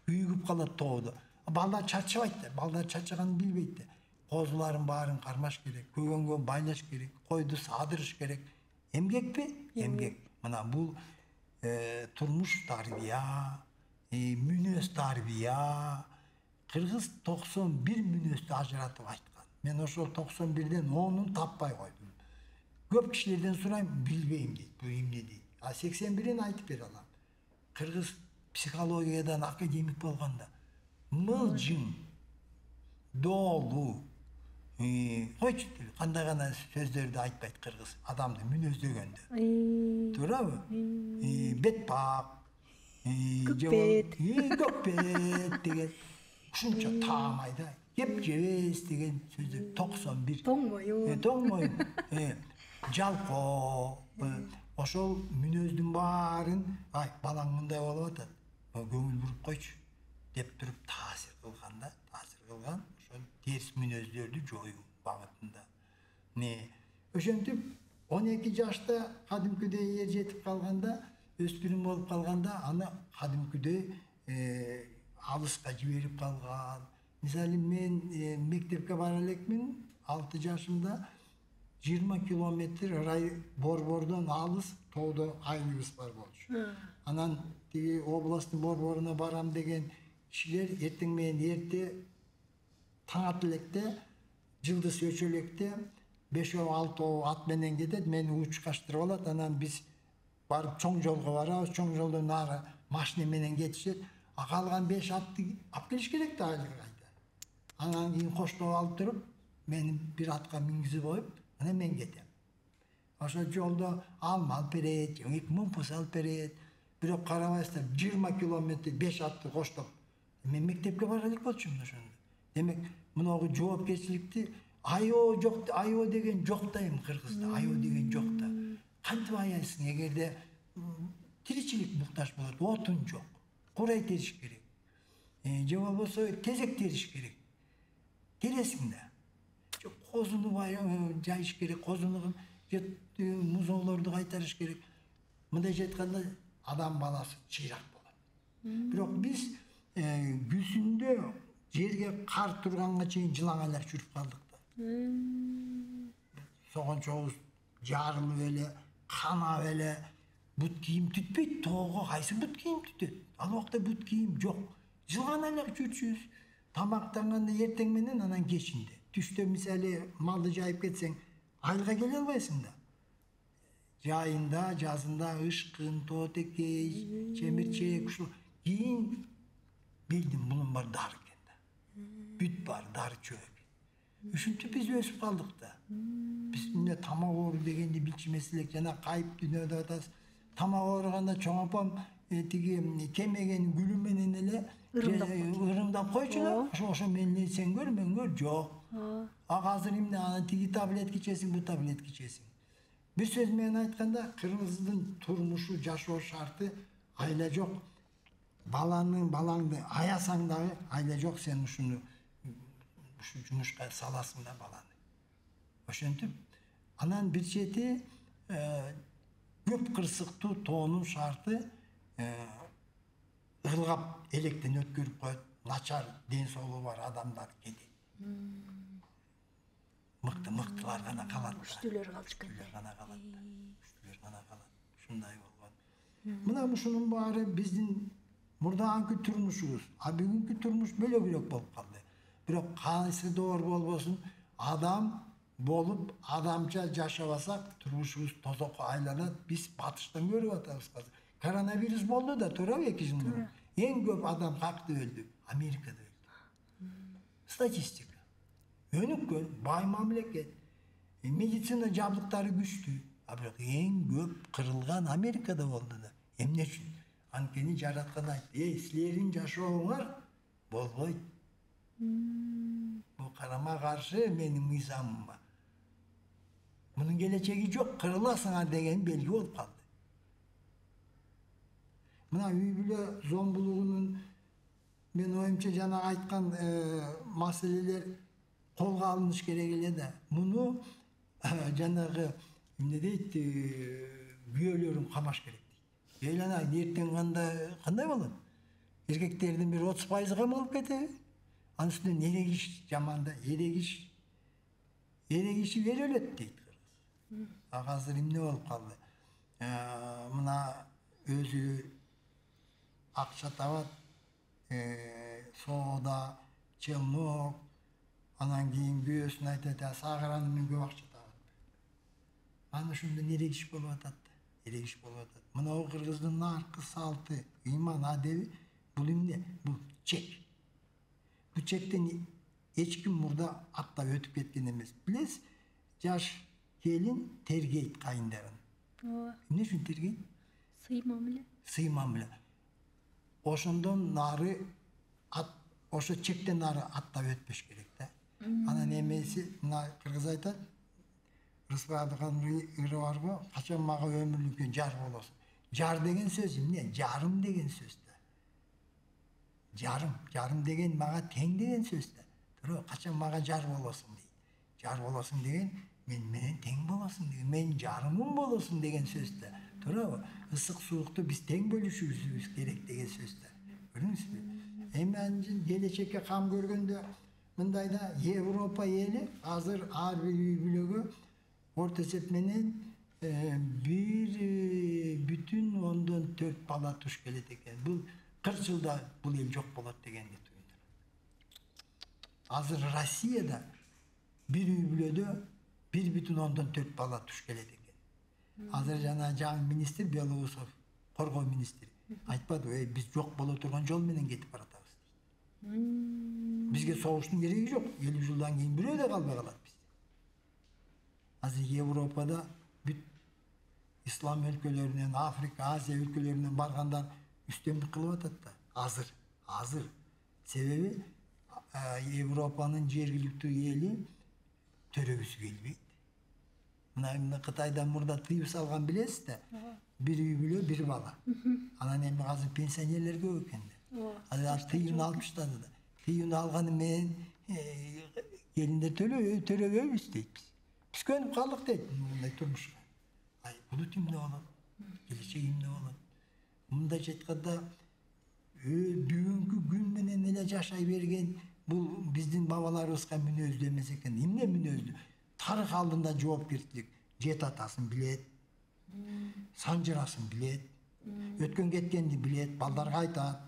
Үйгүп калат тоодо. Балдар чарчабайт да, балдар чарчаганын билбейт да. Козуларын баарын кармаш керек, көгөнгө байлаш керек, койду саадырыш керек. Эмгекпи? Эмгек. Мына бул турмуш тарбия, мүнөз тарбия. Кыргыз 91 мүнөздү ажыратып айткан. Мен ошол 91'den 10'un tapпай койдум. Көп кишилерден сурайм, билбейм дейт, бул эмне дейт. А 81'in айтып бере алам. Кыргыз психологиядан академик болгондо мылжың, доолуу, койчу кандай гана сөздөрдү айтпайт кыргыз адамды мүнөздөгөндө. Туурабы? Бет бак, көкпет деген ушунча таамайда кеп жебес деген сөздөр 91. Тоңмойун. Жалкоо. Ошол мүнөздүн баарын балаң мындай болуп атат. Көңүл буруп койчу деп туруп таасир кылган. Ошол терс мүнөздөрдү жоюу багытында. Ошентип 12 жашта кадимкидей ер жетип калганда, өспүрүм болуп калганда, аны кадимкидей алыска жиберип калган. Мисалы мен мектепке бара элекмин 6 жашымда 20 километр Борбордон алыс тоодо айлыбыз бар болчу. Анан тиги областтын борборуна барам деген кишилер эртең менен эрте таң ат электе, жылдыз өчө электе 5-6 ат менен кетет, мени учкаштырып алат. Анан биз барып чоң жолго барабыз, чоң жолдон ары машина менен кетишет. Калган 5 атты алып келиш керек да айлыга кайта. Анан кийин коштоп алып туруп, мени бир атка мингизип коюп, анан мен кетем. Ошол жолдо алма алып берет, 2000 пус алып берет. Бирок карабайсыздар, 20 километр 5 атты коштоп. Мен мектепке бара элек болчумун ошондо. Демек, мынагы жоопкерчиликти айоо жок, айоо деген жок да эми кыргызда, айоо деген жок да. Кантип аяйсың эгерде тиричилик муктаж болот, отун жок. Курай териш керек. Же болбосо тезек териш керек. Тересиң да. Козуну жайыш керек, козуну музоолорду кайтарыш керек. Мындайча айтканда адам баласы чыйрак болот. Бирок биз күзүндө жерге кар турганга чейин жылаңайлар жүрүп калдык да. Согончобуз жарылып эле, канап эле, бут кийим түтпөйт. Тоого кайсы бут кийим түтөт? Ал убакта бут кийим жок. Жылаңайлар жүрчүбүз. Тамактанганда эртең менен, анан кечинде. Түштө мисалы малды жайып кетсең, айылга келе албайсың да. Жайында, жазында ышкын, тоотекей, чемирчек, ушул кийин билдим мунун бар дары экен да. Бүт бар, дары чөп. Ушинтип биз өсүп калдык да. Биз эмне тамак оору дегенди билчүмес элек, жана кайып дүйнөдө атабыз. Тамак ооруганда чоң апам тиги кемеген гүлү менен эле ырымдап койчу да. Ошо менен сен көр, мен көр, жок. Азыр эмне аны тиги таблетка ичесиң, бу таблетка ичесиң. Бир сөз менен айтканда, кыргыздын турмушу, жашоо шарты айла жок. Балаңды аясаң дагы айла жок, сен ушуну жумушка саласың да баланы. Ошентип, анан бир чети көп кырсыктуу тоонун шарты ылгап электен өткөрүп коет, начар ден соолугу бар адамдар кетет. Мыктылар гана калат. Күчтүүлөр калышкан. Күчтүүлөр гана калат. Ушундай болгон. Мына ушунун баары биздин мурдагы турмушубуз. А бүгүнкү турмуш бөлөк болуп калды. Бирок кайсы доор болбосун, адам болуп, адамча жашабасак, турмушубуз тозокко айланат. Биз батыштан көрүп атабыз азыр. Коронавирус болду да, туурабы 2 жыл мурун? Эң көп адам какты өлдү? Америкада өлдү. Статистика. Өнүккөн, бай мамлекет. Медицина жабдыктары күчтүү. А бирок эң көп кырылган Америкада болду да. Эмне үчүн? Анткени жараткан айтты, силердин жашооңор болбойт. Бул карама каршы менин мыйзамым бар. Мунун келечеги жок, кырыласыңар деген белги болуп калды. Мына үй бүлө зомбулугунун мен оюмча жана айткан маселелер колго алыныш керек эле да. Муну жанагы эмне дейт, күйөөлөрүн камаш керек дейт. Эйланай, эртең кандай болот? Эркектердин бир 30% камалып кетеби? Анын үстүнөн эрегиш жаманда, эрегиши бери өлөт дейт кыргыз. Азыр эмне болуп калды? Мына өзү акча табат, соода, челнок, Анан кийин күйөөсүн айтат, сагыраны мен көп акча табат. Ана ошондо эрегиш болуп атат. Эрегиш болуп атат. Мына кыргыздын наркы, салты, ыйман, адеби бул эмне? Бул чек. Бул чектен эч ким мурда аттап өтүп кеткен эмес. Билесиз, жаш келин тергейт кайындарын. Эмне үчүн тергейт? Сый мамиле. Ошондон нары ошо чектен нары аттап өтпөш керек да. Анан эмеси мына кыргыз айтат, Рыспадыкан ыры барго, качан мага өмүрлүккө жар болосуң. Жар деген сөз эмне? Жарым деген сөз да. Жарым деген мага тең деген сөз да. Тура, качан мага жар болосуң дейт. Жар болосуң деген мен менен тең болосуң деген, мен жарымым болосуң деген сөз да. Тура, ысык суукту биз тең бөлүшүбүз керек деген сөз да. Көрдүңүзбү? Эми анын келечекке кам көргөндө мындайда Европа эли азыр ар бир үй бүлөгө орто эсеп менен 1,4 бала туш келет экен. Бул 40 жылда бул эл жок болот дегенди туйдур. Азыр Россияда бир үй бүлөдө 1,4 бала туш келет экен. Азыр жана жаңы министр Белоусов, коргоо министри айтпады, биз жок боло турган жол менен кетип баратабыз. Бизге согуштун кереги жок. 50 жылдан кийин бирөө да калбай калат бизде. Азыр Европада бүт ислам өлкөлөрүнөн, Африка, Азия өлкөлөрүнөн баргандар үстөмдүк кылып атат да. Азыр. Себеби Европанын жергиликтүү эли төрөгүсү келбейт. Мына Кытайда мурда тыюу салган билесиз да. Бир үй бүлө, бир бала. Анан эми азыр пенсионерлер көп экен да. Азыр тыюуну алып таштады да. Тыюуну алганы менен келиндер төрөбөйбүз дейт. Биз көнүп калдык дейт мындай турмушка. Булут эмне болот? Келечек эмне болот? Мындайча айтканда бүгүнкү күн менен эле жашай берген бул биздин бабаларыбызга мүнөздүү эмес экен. Эмне мүнөздүү? Тарых алдында жоопкерчилик. Жет атасын билет, санжырасын билет, өткөн кеткенди билет, балдарга айтат,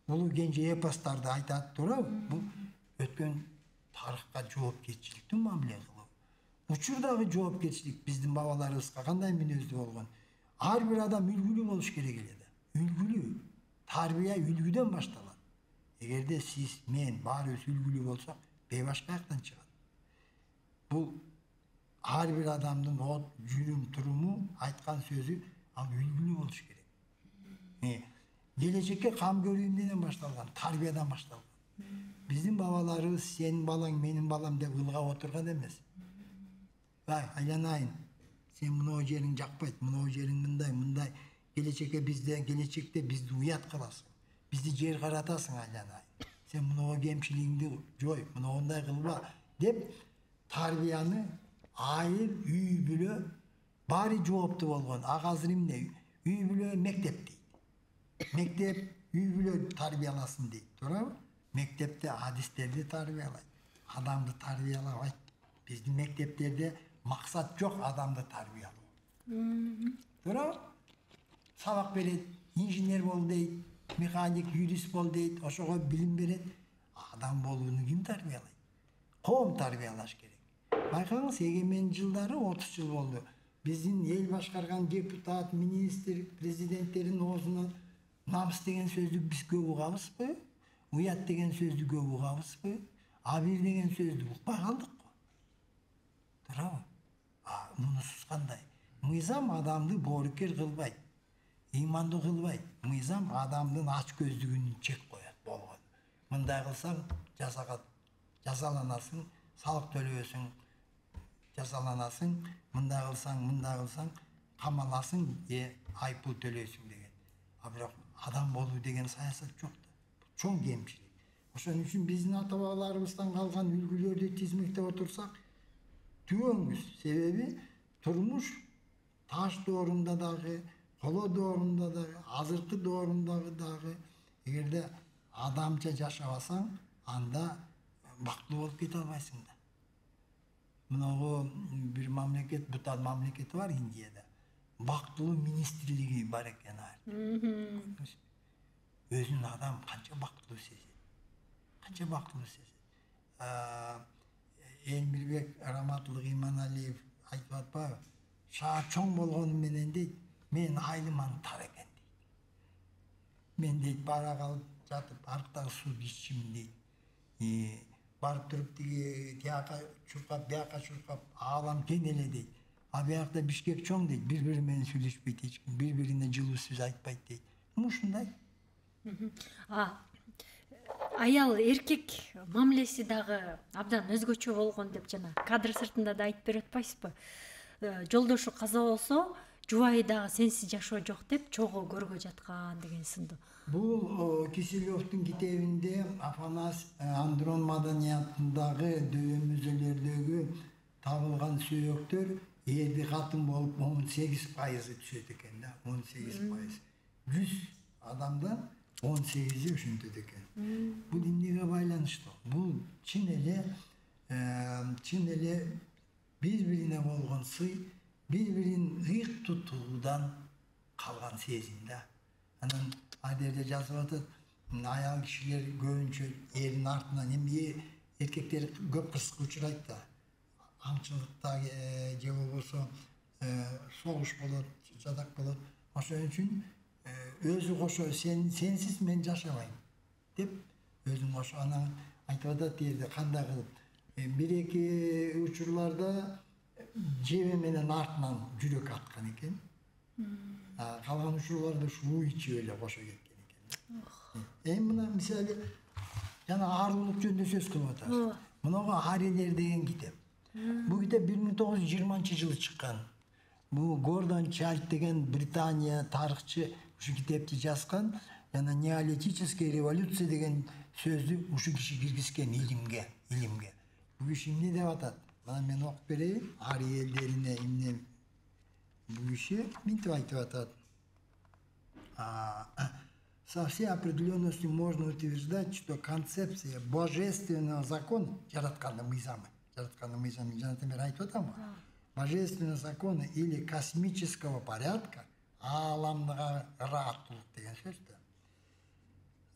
улуу кенже эпостарды айтат, туурабы? Бул өткөн тарыхка жоопкерчиликтүү мамиле кылуу. Учурдагы жоопкерчилик биздин бабаларыбызга кандай мүнөздүү болгон? Ар бир адам үлгүлүү болуш керек эле да. Үлгүлүү. Тарбия үлгүдөн башталат. Эгерде сиз, мен баарыбыз үлгүлүү болсок, бейбаш каяктан чыгат? Бул ар бир адамдын жүрүм туруму, айткан сөзү ал үлгүлүү болуш керек. Келечекке кам көрүү эмнеден башталган? Тарбиядан башталган. Биздин бабаларыбыз сенин балаң, менин балам деп ылгап отурган эмес. Айланайын, сен мына жериң жакпайт, мына жериң мындай. Келечекте бизди уят кыласың. Бизди жер каратасың, айланайын. Сен мына кемчилигиңди жой, мындай кылба деп тарбияны айыл, үй бүлө баары жооптуу болгон. Азыр эмне? Үй бүлө мектеп дейт. Мектеп үй бүлө тарбияласын дейт, туурабы? Мектепте адистерди тарбиялайт, адамды тарбиялабайт. Биздин мектептерде максат жок адамды тарбиялоо. Туурабы? Сабак берет, инженер бол дейт, механик, юрист бол дейт, ошого билим берет. Адам болууну ким тарбиялайт? Коом тарбиялаш керек. Байкаңыз, эгемен жылдары 30 жыл болду. Биздин эл башкарган депутат, министр, президенттердин оозунан намыс деген сөздү биз көп угабызбы? Уят деген сөздү көп угабызбы? Абир деген сөздү укпай калдык го. Туурабы? Мунусуз кандай? Мыйзам адамды боорукер кылбайт, ыймандуу кылбайт. Мыйзам адамдын ач көздүгүнө чек коет болгон. Мындай кылсаң жазаланасың, салык төлөбөсүң, жазаланасың, мындай кылсаң камаласың, айыппул төлөйсүң деген. Бирок адам болуу деген саясат жок да. Чоң кемчилик. Ошон үчүн биздин ата бабаларыбыздан калган үлгүлөрдү тизмектеп отурсак түбөңүз. Себеби турмуш таш доорунда дагы, коло доорунда дагы, азыркы доорундагы дагы эгерде адамча жашабасаң, анда бактылуу болуп кете албайсың да. Мынагу бир мамлекет, Бутан мамлекети бар Индияда. Бактылуу министрлиги бар экен. Өзүн адам канча бактылуу сезет. Элмирбек Раматылык Иманалиев айтып атпайбы? Шаар чоң болгону менен дейт, мен айлыман тар экен дейт. Мен дейт бара калып жатып, арктагы сууду иччимин дейт. Барып туруп тиги тияка чуркап, бияка чуркап, аалам тең эле дейт. А биякта Бишкек чоң дейт, бири-бири менен сүйлөшпөйт эч ким, бири-бирине жылуу сөз айтпайт дейт. Ушундай. Аял эркек мамилеси дагы абдан өзгөчө болгон деп жана кадр сыртында да айтып берип атпайсызбы? Жолдошу каза болсо, жубайы дагы сенсиз жашоо жок деп чогуу көргө жаткан деген сынды. Бул Киселевдин китебинде Афанас Андрон маданиятындагы дөбөмөзөлөрдөгү табылган сүйөктөр эрди катын болуп 18% түшөт экен да, 18%. 100 адамдан 18'i ушинтет экен. Бул эмнеге байланыштуу? Бул чын эле бири-бирине болгон сый, бири-бирин ыйык тутуудан калган сезим да. Анан адерде жазып атат, аял кишилер көбүнчө эрдин артынан эмне эркектер көп кырсыкка учурайт да. Аңчылыкта же болбосо согуш болот, жадак болот. Ошон үчүн өзү кошо сенсиз мен жашабайм деп өзүн кошо анан айтып атат жерде кандай кылып бир-эки учурларда жебе менен артынан жүрөк аткан экен. Калган учурларда суу ичип эле кошо кеткен экен. Эми мына мисалы жана арулук жөнүндө сөз кылып атабыз. Мынага Арилер деген китеп. Бул китеп 1920-жылы чыккан. Бул Гордон Чайлд деген Британия тарыхчы ушу китепти жазган. Жана неолитическая революция деген сөздү ушу киши киргизген илимге. Бул киши эмне деп атат? Мына мен окуп берейин. Ари элдерине эмне бул киши мынтип айтып атат. Со всей определенностью можно утверждать, что концепция божественного закона, жараткандын мыйзамы, жанатамер айтып атам го. Божественного закона или космического порядка, ааламдыга ыраттуулук деген сөз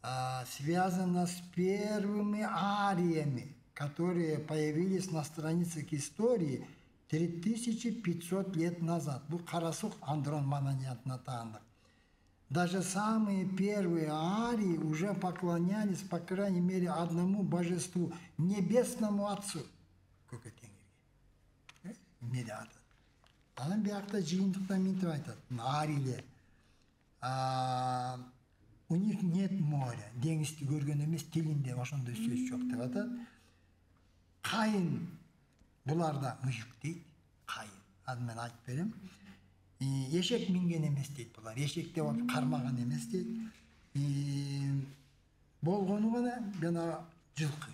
да. Связано с первыми ариями, которые появились на страницах истории 3500 лет назад. Бул Карасук Андрон маданиятына таандык. Даже самые первые арии уже поклонялись, по крайней мере, одному божеству, небесному Отцу. Көкө теңирге. Эмне деп атат? Анан биякта жыйынтыкта мынтип айтат. Арилер. У них нет моря. Деңизди көргөн эмес, тилинде ошондой сөз жок деп атат. Кайын буларда мыйык дейт. Кайын. Аны мен айтып берем. Эшек минген эмес дейт булар. Эшекте болуп кармаган эмес дейт. Болгону гана жана жылкы.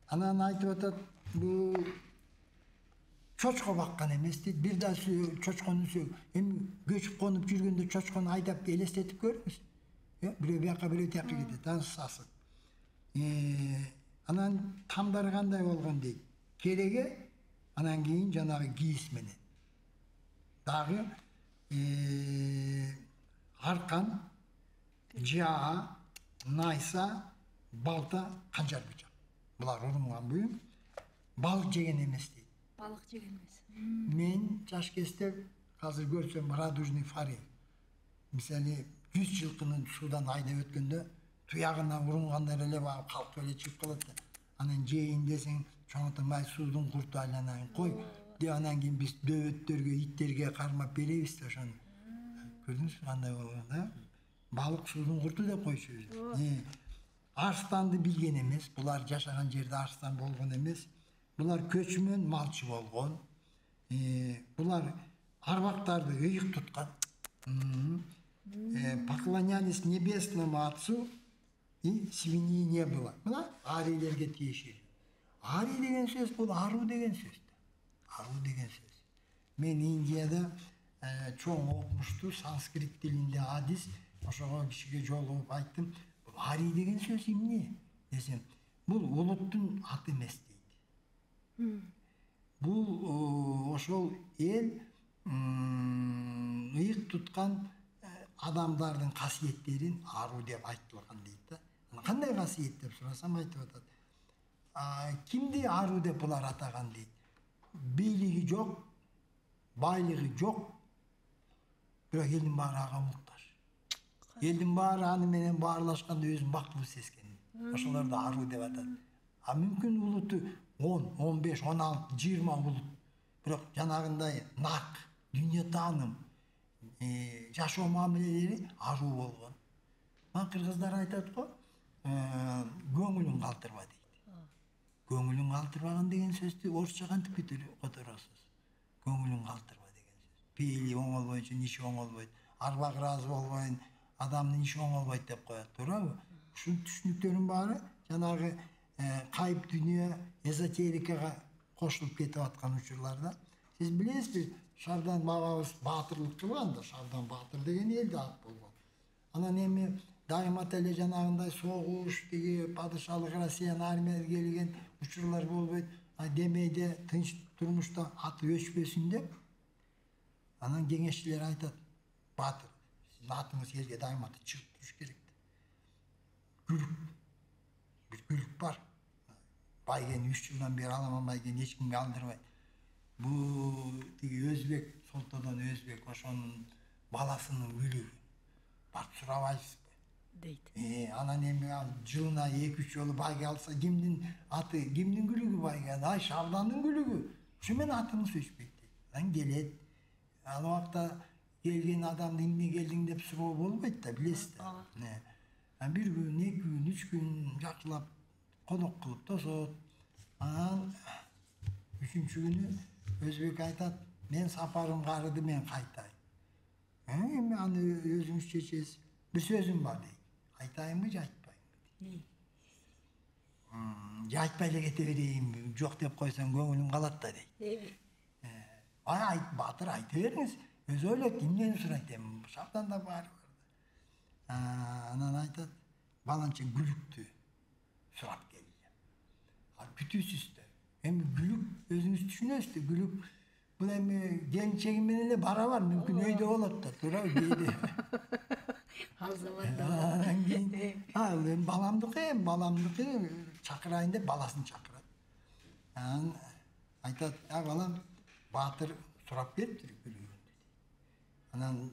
Анан айтып атат, бул чочко баккан эмес дейт. Бир да чочконун эми көчүп конуп жүргөндө чочкону айдап элестетип көрүңүз. Бирөө бияка бирөө тияка кетет, анан сасык. Анан тамдары кандай болгон дейт. Кереге, анан кийин жанагы кийиз менен. Дагы аркан, жаа, найса, балта, канжар бычак. Булар урмуган буюм. Балык жеген эмес дейт. Балык жеген эмес. Мен жаш кезде азыр көрсөм радужный форель. Мисалы 100 жылкынын суудан айдап өткөндө туягына урунгандай эле багып калкып эле чыгып калат да. Анан жейин десең чоңотомай суудун курту айланайын кой. Анан кийин биз дөбөттөргө, иттерге кармап беребиз да ошону. Көрдүңүзбү кандай болгон да? Балык суудун курту деп койчубуз. Арстанды билген эмес, булар жашаган жерде арстан болгон эмес. Булар көчмөн малчы болгон. Булар арбактарды ыйык туткан. Поклонялись небесному Отцу, и свиньи не было. Мына арилерге тиешелүү. Ари деген сөз бул аруу деген сөз. Аруу деген сөз. Мен Индияда чоң окумуштуу санскрит тилинде адис, ошого кишиге жолугуп айттым. Бул ари деген сөз эмне? Десем, бул улуттун аты эмес дейт. Бул ошол эл ыйык туткан адамдардын касиеттерин аруу деп айтылган дейт да. Кандай касиет деп сурасам айтып атат. Kimdi arуу деп булар атаган дейт. Бийлиги жок, байлыгы жок. Бирок элдин баары ага муктаж. Элдин баары аны менен баарлашканда өзүн бактылуу сезген. Ошолорду аруу деп атат. Мүмкүн улуту 10, 15, 16, 20 улут. Бирок жанагындай нак, дүйнө тааным, жашоо мамилелери аруу болгон. Кыргыздар айтат го, көңүлүн калтырба дейт. Көңүлүн калтырбаган деген сөздү орусча кантип которосуз? Көңүлүн калтырба деген сөз. Пейили оңолбой үчүн иши оңолбойт. Арбак ыраазы болбойн, адамдын иши оңолбойт деп коет, туурабы? Ушул түшүнүктөрдүн баары жанагы кайып дүйнө, эзотерикага кошулуп кетип аткан учурларда. Сиз билесизби, Шардан бабабыз баатырлык кылган да, Шардан баатыр деген элде ат болгон. Анан эми дайыма эле жанагындай согуш, тиги падышалык Россиянын армиясы келген учурлар болбойт. Демейде тынч турмушта аты өчпөсүн деп. Анан кеңешчилер айтат, баатыр, сиздин атыңыз элге дайыма чыгып туруш керек. Күлүк. Бир күлүк бар. Байген 3 жылдан бери аламан байген эч кимге алдырбайт. Бу тиги өзбек, Солтодон өзбек ошонун баласынын күлүгү. Барып сурабайсызбы? Дейт. Анан эми жылына 2-3 жолу байге алса, кимдин аты, кимдин күлүгү байге? Ай, Шардандын күлүгү. Ушу менен атыңыз өчпөйт дейт. Анан келет. Ал убакта келген адамды эмне келдиң деп суроо болбойт да, билесиз да. Бир күн, 2 күн, 3 күн жакшылап конок кылып тосот. Анан 3-чү күнү өзбек айтат, мен сапарым карыды, мен кайтайын. Эми аны өзүңүз чечесиз. Бир сөзүм бар дейт. Айтайынбы же айтпайынбы? Же айтпай эле кете берейинби? Жок деп койсоң көңүлүм калат да дейт. Айт, баатыр, айта бериңиз. Өзү ойлойт, эмнени сурайт эми? Шарданда баары бар. Анан айтат, баланча күлүктү сурап келди. Күтүүсүз да. Эми күлүк өзүңүз түшүнөсүз, күлүк бул эми келинчеги менен эле барабар, мүмкүн өйдө болот да, туурабы? Кээде. Ал заманда. Эми баламдыкы чакырайын деп баласын чакырат. Анан айтат, балам, баатыр сурап бериптир күлүгүн. Анан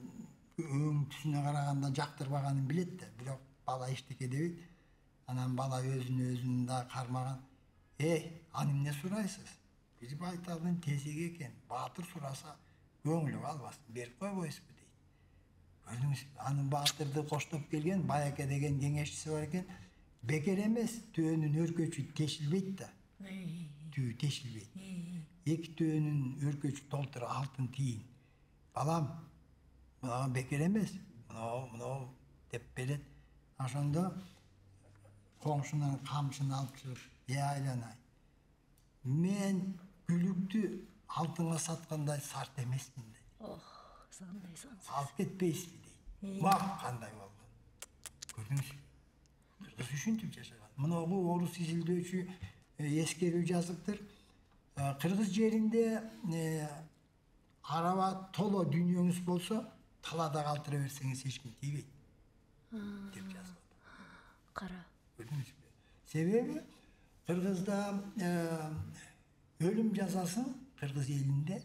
өң түсүнө караганда жактырбаганын билет да, бирок бала эчтеке дебейт. Анан бала өзүн да кармаган. Аны эмне сурайсыз? Биз байталдын тезеги экен. Баатыр сураса көңүлү калбасын, берип койбойсузбу дейт. Көрдүңүз, анын баатырды коштоп келген Баяке деген кеңешчиси бар экен. Бекер эмес, төөнүн өркөчү тешилбейт да. Түү тешилбейт. 2 төөнүн өркөчү толтур алтын тийин. Балам, мына бекер эмес, мына деп берет. Ошондо коңшунун камчысын алып чыгып, айланай. Мен күлүктү алтынга саткандай сарт эмесмин дейт. Сандай сансыз. Алып кетпейсизби дейт. Кандай болгон. Көрдүңүзбү? Кыргыз ушинтип жашаган. Мынагу орус изилдөөчү эскерүү жазыптыр. Кыргыз жеринде араба толо дүйнөңүз болсо, талада калтыра берсеңиз эч ким тийбейт деп жазылат. Кара. Көрдүңүзбү? Себеби Кыргызда өлүм жазасын Кыргыз элинде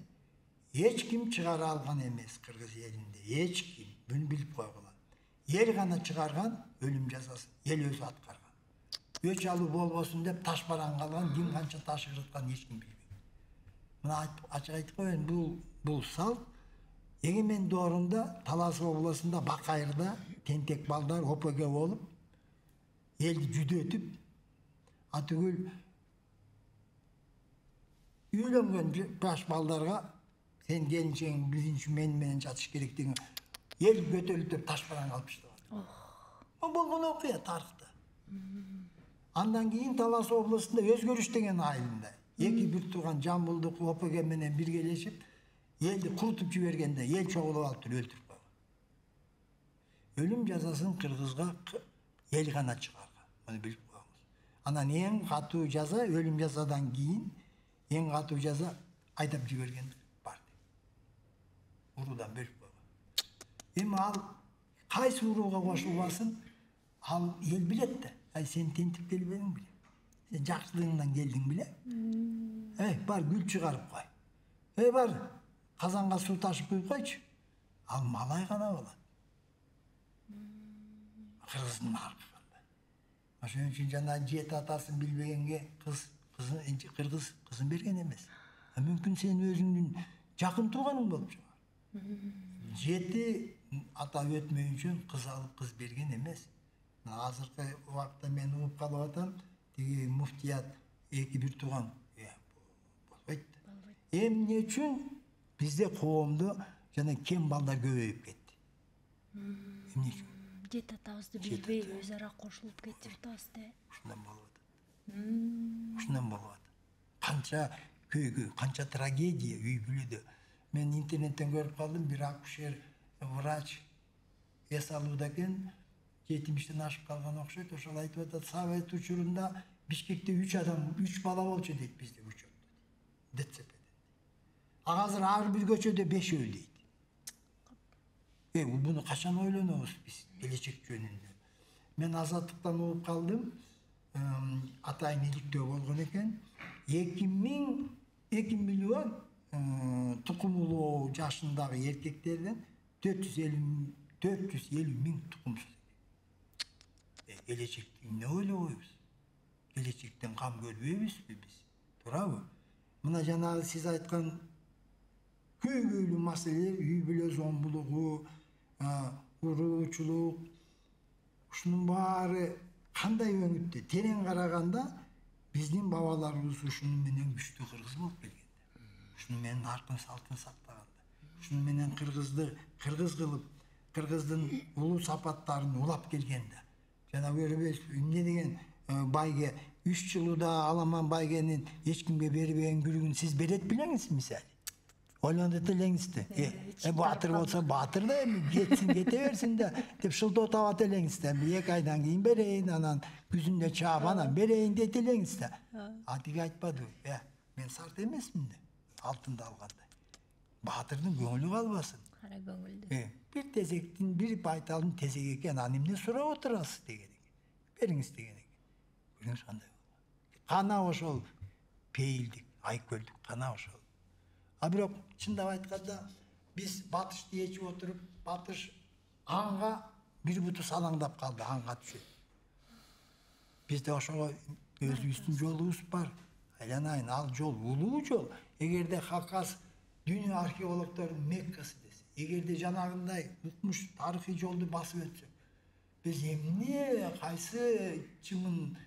эч ким чыгара алган эмес. Кыргыз элинде эч ким, буну билип койгула. Эл гана чыгарган өлүм жазасын, эл өзү аткарган. Өч алуу болбосун деп таш бараң калган, ким канча таш кырыткан эч ким билбейт. Мына ачык айтып коеюн, бул салт Эгемен доорунда Талас областында Бакайырда тентек балдар ОПГ болуп, элди жүдөтүп, атүгүл үйлөнгөн жаш балдарга сен келинчегиң бизинчи менен жатыш керек деген эл көтөрүлүп деп таш бараң алып таштаган. Болгон окуя тарыхта. Андан кийин Талас областында өзгөрүш деген айылында 2 бир турган Жамбылдык ОПГ менен биргелешип элди курутуп жибергенде эл чогулуп алып өлтүрүп койгон. Өлүм жазасын Кыргызга эл гана чыгарган. Муну билип коюңуз. Анан эң катуу жаза, өлүм жазадан кийин эң катуу жаза айдап жибергендер бар. Уруудан бөлүп койгон. Эми ал кайсы урууга кошулбасын, ал эл билет да. Сен тентип келбедиңби? Sen жакшылыгыңдан келдиң беле? Бар гүл чыгарып кой. Бар казанга суу ташып куюп койчу. Ал малай гана болот. Кыргыздын аркында. Ошон үчүн жана жет атасын билбегенге кыргыз кызын берген эмес. Мүмкүн сен өзүңдүн жакын тууганың болуп чыгар. Жети ата өтмөйүнчө кыз алып кыз берген эмес. Азыркы убакытта мен угуп калып атам, тиги муфтият эки бир тууган болбойт. Эмне үчүн бизде коомдо жана кем балдар көбөйүп кетти? Эмне үчүн? Жет атабызды билбей өз ара кошулуп кетип атабыз да. Ушундан болуп атат. Ушундан болуп атат. Канча көйгөй, канча трагедия үй бүлөдө. Мен интернеттен көрүп калдым, бир акушер врач эс алууда экен, 70-тен ашып калган окшойт. Ошол айтып атат, Совет учурунда Бишкекте 3 бала болчу дейт бизде учурда. ДЦП. Азыр ар бир көчөдө 5 дейт. Буну качан ойлонобуз биз келечек жөнүндө? Мен азаттыктан угуп калдым. Атайын иликтөө болгон экен. 2 миллион тукумулуу жашындагы эркектерден 450 миң тукумсуз. Келечекти эмне ойлобойбуз? Келечектен кам көрбөйбүзбү биз? Туурабы? Мына жанагы сиз айткан көйгөйлүү маселелер, үй бүлө зомбулугу, уруучулук, ушунун баары кандай өңүттө? Терең караганда биздин бабаларыбыз ушунун менен күчтүү кыргыз болуп келген. Ушунун менен аркын салтын сактаганда, ушунун менен кыргызды кыргыз кылып, кыргыздын улуу сапаттарын улап келгенде. Жана көрбөйсүз, эмне деген байге 3 жылда аламан байгенин эч кимге бербеген гүлүн сиз берет билеңиз мисалы. Ойлонуп элеңизди. Батыр болсо батыр да эми кетсин кете берсин да деп шылтоо таап элеңиз да. 2 айдан кийин берейин, анан күзүндө чаап анан берейин деп элеңиз да. Атиге айтпадыбы? Мен сарт эмесмин да. Алтынды алгандай. Батырдын көңүлү калбасын. Кара көңүлдүү. Бир тезектин, бир байталдын тезеги экен, аны эмне сурап отурасыз деген экен. Бериңиз деген экен. Көрүңүз кандай болот. Кана ошол пейилдик, айкөлдүк кана ошол. Бирок чындап айтканда биз батышты ээчип отуруп, батыш анга бир буту салаңдап калды, анга түшөт. Бизде ошого өзүбүздүн жолубуз бар. Айланайын, ал жол улуу жол. Эгерде Хакас дүйнө археологдордун Меккасы десе, эгерде жанагындай укмуш тарыхый жолду басып өтсөк, биз эмне кайсы чымын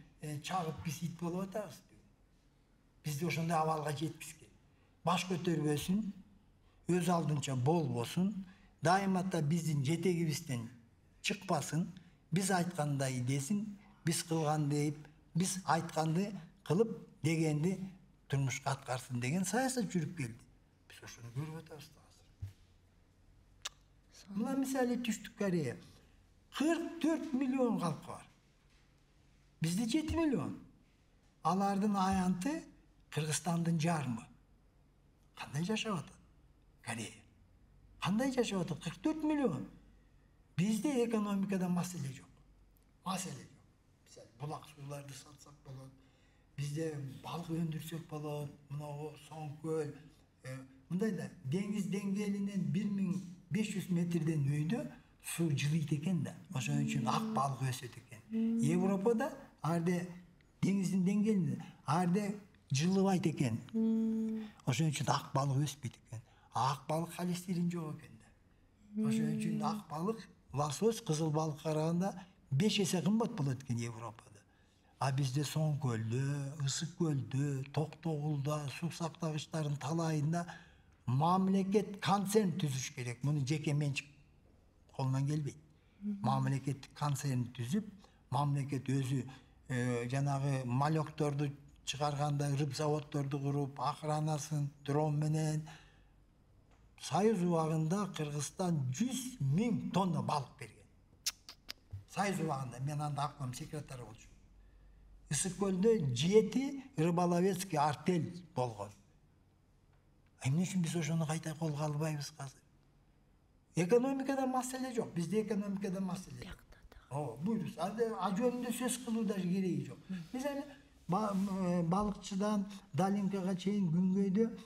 чагып биз ит болуп атабыз? Бизди ошондой абалга жеткизген. Баш көтөрбөсүн, өз алдынча болбосун, дайымата биздин жетегибизден чыкпасын, биз айткандай десин, биз кылган дейп, биз айтканды кылып дегенди турмушка аткарсын деген саясат жүрүп келди. Биз ошону көрүп атабыз да азыр. Мына мисалы Түштүк Корея 44 миллион калкы бар. Бизде 7 миллион. Алардын аянты Кыргызстандын жарымы. Кандай жашап атат? Корея. Кандай жашап атат? 44 миллион. Бизде экономикада маселе жок. Маселе жок. Мисалы булак сууларды сатсак болот. Бизде балык өндүрсөк болот. Мына Соңкөл, мындай да деңиз деңгээлинен 1500 метрден өйдө суу жылыйт экен да. Ошон үчүн ак балык өсөт экен. Европада арде деңиздин деңгээлинде арде жылыбайт экен. Ошон үчүн ак балык өспөйт экен. Ак балык холестерин жок экен да. Ошон үчүн ак балык, лосось, кызыл балык караганда 5 эсе кымбат болот экен Европада. Бизде Соңкөлдө, Ысык көлдө, Токтогулда, суу сактагычтардын талайында мамлекет концерн түзүш керек. Муну жеке менчик колунан келбейт. Мамлекеттик концерн түзүп, мамлекет өзү жанагы малёкторду чыгарганда рыб заводдорду куруп, охранасын дрон менен Союз убагында Кыргызстан 100 миң тонна балык берген. Союз убагында мен анда акмам секретарь болчумун. Ысык көлдө 7 рыболовецкий артель болгон. Эмне үчүн биз ошону кайта колго албайбыз азыр? Экономикада маселе жок. Бизде экономикада маселе жок. Буйрус. Жөнүндө сөз кылуу да кереги жок. Мисалы балыкчыдан Далинкага чейин күнгөйдө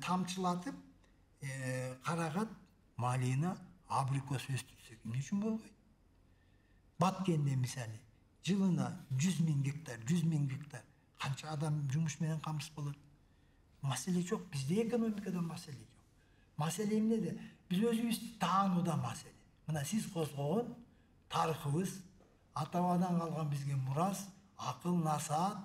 тамчылатып карагат, малина, абрикос өстүрсөк эмне үчүн болбойт? Баткенде мисалы жылына 100.000 гектар, 100.000 гектар канча адам жумуш менен камсыз болот? Маселе жок, бизде экономикада маселе жок. Маселе эмнеде? Биз өзүбүздү таанууда маселе. Мына сиз козгогон тарыхыбыз, ата-бабадан калган бизге мурас, акыл, насаат,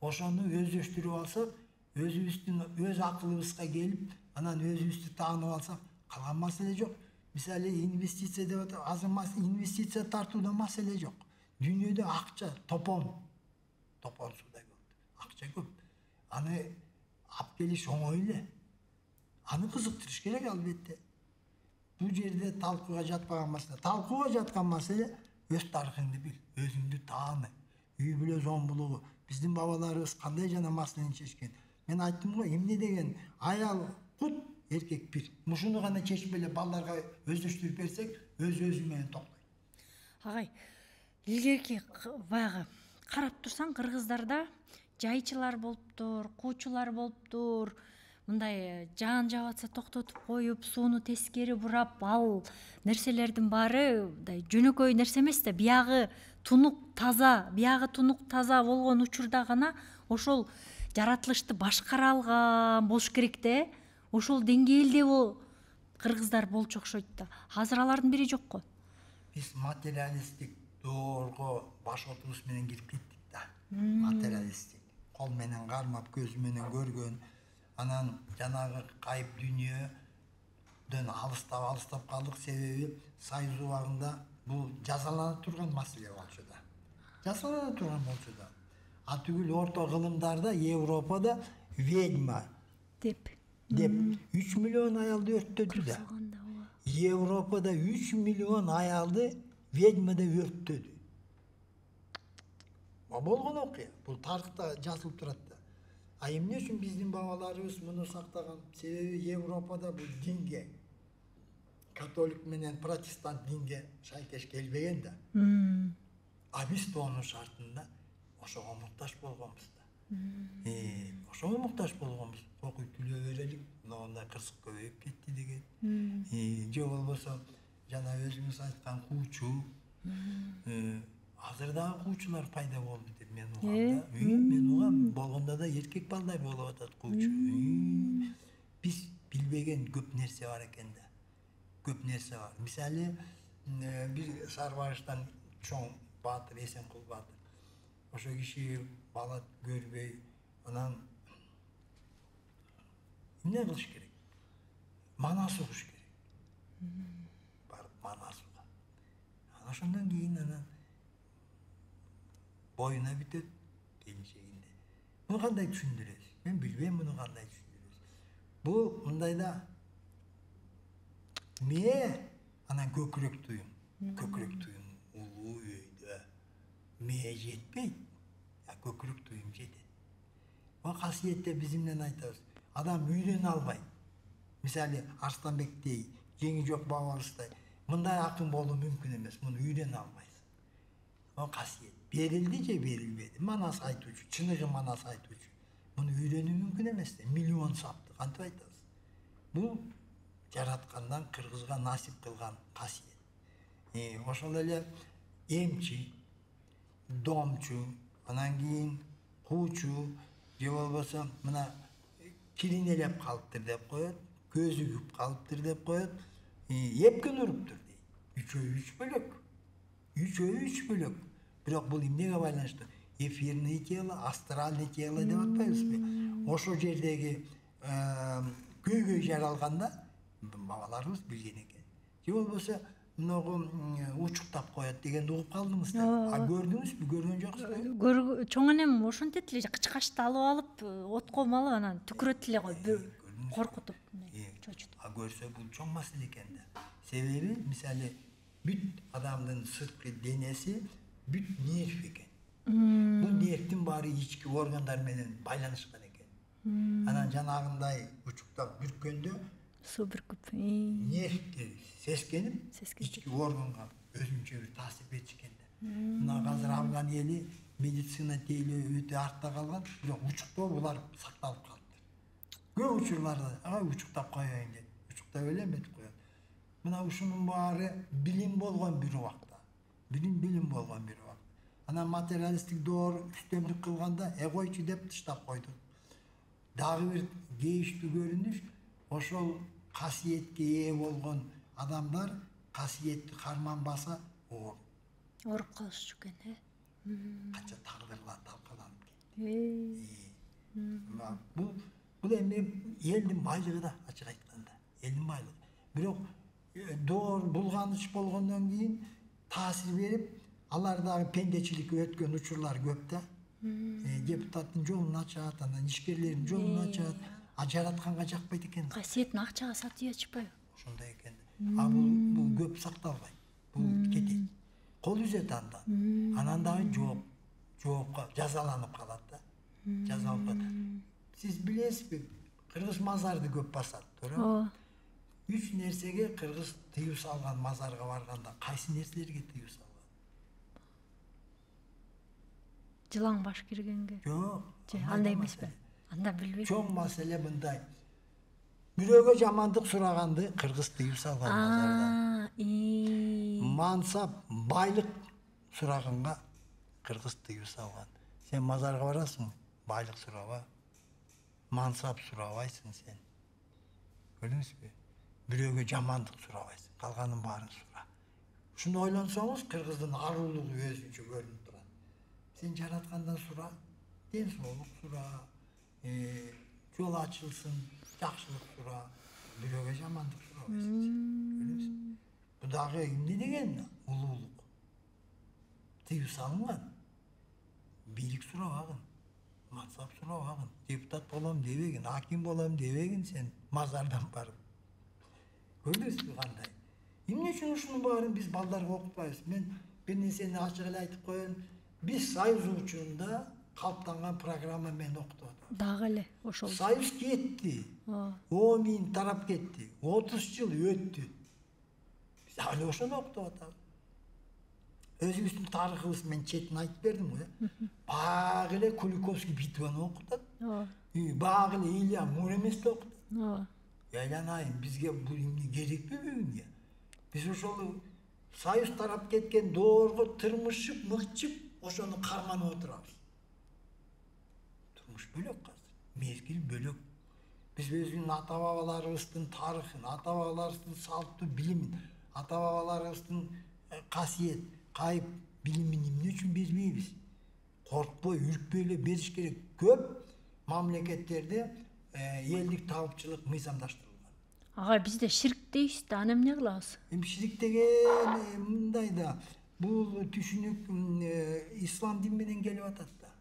ошону өздөштүрүп алсак, өзүбүздүн өз акылыбызга келип, анан өзүбүздү таанып алсак, калган маселе жок. Мисалы инвестиция деп атат, азыр инвестиция тартууда маселе жок. Дүйнөдө акча топон сууда көп. Акча көп. Аны алып келиш оңой эле. Аны кызыктырыш керек албетте. Бул жерде талкууга жатпаган маселе. Талкууга жаткан маселе өз тарыхыңды бил, өзүңдү тааны. Үй бүлө зомбулугу. Биздин бабаларыбыз кандай жана маселени чечкен. Мен айттым го, эмне деген аял кут, эркек бир. Мушуну гана чечип эле балдарга өздөштүрүп берсек, өзү менен токтойт. Агай, илгерки баягы карап турсаң, кыргыздарда жайчылар болуптур, куучулар болуптур. Мындай жаан жаап атса токтотуп коюп, сууну тескери бурап, ал нерселердин баары мындай жөнөкөй нерсе эмес да, биягы тунук таза болгон учурда гана ошол жаратылышты башкара алган болуш керек да. Ошол деңгээлде кыргыздар болчу окшойт да. Азыр алардын бири жок го. Биз материалисттик доорго башотубуз менен кирип кеттик да. Материалисттик. Кол менен кармап, көз менен көргөн, анан жанагы кайып дүйнөдөн алыстап калдык. Себеби Союз убагында бул жазалана турган маселе болчу да. А түгүл орто кылымдарда Европада ведьма деп 3 миллион аялды өрттөдү да. Европада 3 миллион аялды ведьма деп өрттөдү. Болгон окуя. Бул тарыхта жазылып турат да. А эмне үчүн биздин бабаларыбыз муну сактаган? Себеби Европада бул динге, католик менен протестант динге шайкеш келбеген да. А биз тоонун шартында ошого муктаж болгонбуз да. Ошого муктаж болгонбуз. Окуй түлө берелик, мындай кырсык көбөйүп кетти деген. Же болбосо жана өзүңүз айткан куучу, азыр дагы куучулар пайда болду деп мен угам да. Мен угам, болгондо да эркек балдай болуп атат куучу. Биз билбеген көп нерсе бар экен да. Көп нерсе бар. Мисалы, бир Сарбагыштан чоң баатыр, Эсенкул баатыр. Ошо киши бала көрбөй, анан эмне кылыш керек? Мана сугуш керек. Барып мана суга. Ошондон кийин анан боюна бүтөт келинчегинде. Муну кандай түшүндүрөбүз? Мен билбейм муну кандай түшүндүрөбүз. Бул мындайда мээ, анан көкүрөк туюм. Көкүрөк туюм улуу өйдө. Мээ жетпейт, а көкүрөк туюм жетет. Бул касиетте биз эмнени айтабыз? Адам үйрөнө албайт. Мисалы, Арстанбектей, жеңи жок бабабыздай, мындай акын болуу мүмкүн эмес, муну үйрөнө албайсың. Бул касиет. Берилди же берилбеди? Манас айтуучу, чыныгы манас айтуучу. Муну үйрөнүү мүмкүн эмес да, миллион сапты. Кантип айтабыз? Бул жараткандан кыргызга насип кылган касиет. Ошол эле эмчи, домчу, анан кийин куучу, же болбосо мына киринелеп калыптыр деп коет, көзү күп калыптыр деп коет, эпкин уруптур дейт. Үчөө үч бөлөк. Бирок бул эмнеге байланыштуу? Эфирный тело, астральный тело деп атпайбызбы? Ошол жердеги көйгөй жаралганда бабаларыбыз билген экен. Же болбосо мынагу учуктап коет дегенди угуп калдыңыздар. А көрдүңүзбү? Көргөн жоксузбу? Чоң энем ошентет эле кычкачты алып отко малып анан түкүрөт эле го, коркутуп, чочутуп. А көрсө бул чоң маселе экен да. Себеби мисалы бүт адамдын сырткы денеси бүт нерв экен. Бул нервдин баары ички органдар менен байланышкан экен. Анан жанагындай учуктап бүрккөндө суу бүркүп, нервдер сескенип ички органга өзүнчө бир таасир беришкен да. Мына азыр Афган эли медицина тейлөө өтө артта калган, бирок учуктоо булар сакталып калды. Көп учурларда учуктап коеюн деп, учуктап элем этип коет. Мына ушунун баары билим болгон бир убакта. Билим болгон бир убакта. Анан материалисттик доор үстөмдүк кылганда койчу деп таштап койду. Дагы бир кейиштүү көрүнүш, ошол касиетке ээ болгон адамдар касиетти карманбаса ооруп калышчу экен, канча тагдырлар талкаланып кетти. Бул эми элдин байлыгы да, ачык айтканда, элдин байлыгы. Бирок доор булганыч болгондон кийин таасир берип, алар дагы пендечиликке өткөн учурлар көп да. Депутаттын жолун ачат, анан ишкерлердин жолун ачат, жаратканга жакпайт экен. Касиетин акчага сатып ачпайбы? Ошондой экен. Бул көп сакталбайт. Бул кетет. Кол үзөт андан. Анан дагы жоопко жазаланып калат да. Жазаланып калат. Сиз билесизби, кыргыз мазарды көп басат, туура? 3 нерсеге кыргыз тыюу салган мазарга барганда, кайсы нерселерге тыюу салган? Жылаң баш киргенге. Жок. Андай эмеспи? Анда билбейм. Чоң маселе мындай. Бирөөгө жамандык сураганды кыргыз тыюу салган мазарда. Мансап, байлык сураганга кыргыз тыюу салган. Сен мазарга барасың, байлык сураба. Мансап сурабайсың сен. Көрдүңүзбү? Бирөөгө жамандык сурабайсың, калганын баарын сура. Ушуну ойлонсоңуз, кыргыздын арулугу өзүнчө көрүнүп турат. Сен жараткандан сура, ден соолук сура, жол ачылсын, жакшылык сура, бирөөгө жамандык сурабайсың. Көрдүңүзбү? Бу дагы эмне деген улуулук? Тыюу салынган. Бийлик сурабагын, мансап сурабагын, депутат болом дебегин, аким болом дебегин сен мазардан барып. Көрдүңүзбү кандай? Эмне үчүн ушунун баарын биз балдарга окутпайбыз? Мен бир нерсени ачык эле айтып коеюн. Биз Союз учурунда калыптанган программа менен окутуп атабыз. Дагы эле ошол. Союз кетти. 10 миң тарап кетти. 30 жыл өттү. Биз али ошону окутуп атабыз. Өзүбүздүн тарыхыбыз мен четин айтып бердим го. Багы эле Куликовский битваны окутат. Багы эле Илья Муромецти окутат. Айланайын, бизге бул эмне керекпи бүгүнкү? Биз ошол Союз тарап кеткен доорго тырмышып, мыкчып, ошону карманып отурабыз. Турмуш бөлөк азыр, мезгил бөлөк. Биз өзүнүн ата-бабаларыбыздын тарыхын, ата-бабаларыбыздын салттуу билимин, ата-бабаларыбыздын касиет, кайып билимин эмне үчүн бербейбиз? Коркпой, үркпөй эле бериш керек. Көп мамлекеттерде элдик табыпчылык мыйзамдаштырылган. Ага, бизде ширк дейбиз да, аны эмне кылабыз? Ширк деген мындай да, бул түшүнүк ислам дин менен келип атат да.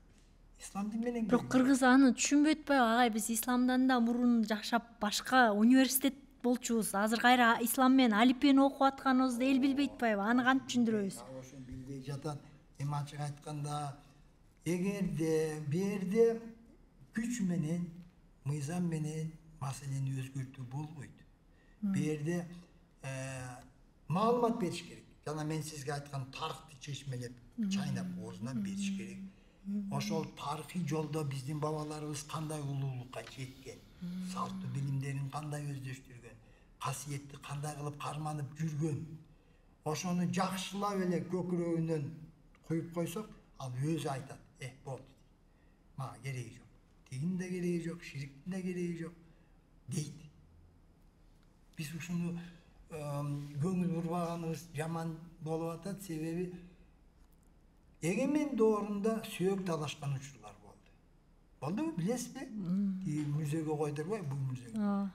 Ислам дин менен. Бирок кыргыз аны түшүнбөй атпайбы? Ага, биз исламдан да мурун жашап, башка университет болчубуз. Азыр кайра ислам менен алипени окуп атканыбызды эл билбей атпайбы? Аны кантип түшүндүрөбүз? Ошо билбей жатат. Эми ачык айтканда, эгерде берде күч менен, мыйзам менен маселени өзгөртүү болбойт. Берде маалымат бериш керек. Жана мен сизге айткан тарыхты чечмелеп, чайнап оозунан бериш керек. Ошол тарыхый жолдо биздин бабаларыбыз кандай улуулукка жеткен, салттуу билимдерин кандай өздөштүргөн, касиетти кандай кылып карманып жүргөн. Ошону жакшылап эле көкүрөгүнөн коюп койсок, ал өзү айтат. Болду. Мага кереги жок. Тигинин да кереги жок, шириктин да кереги жок дейт. Биз ушуну көңүл бурбаганыбыз жаман болуп атат, себеби эгемен доорунда сөөк талашкан учурлар болду. Болдубу, билесизби? Мүзөгө койдурбай, бул мүзөгө.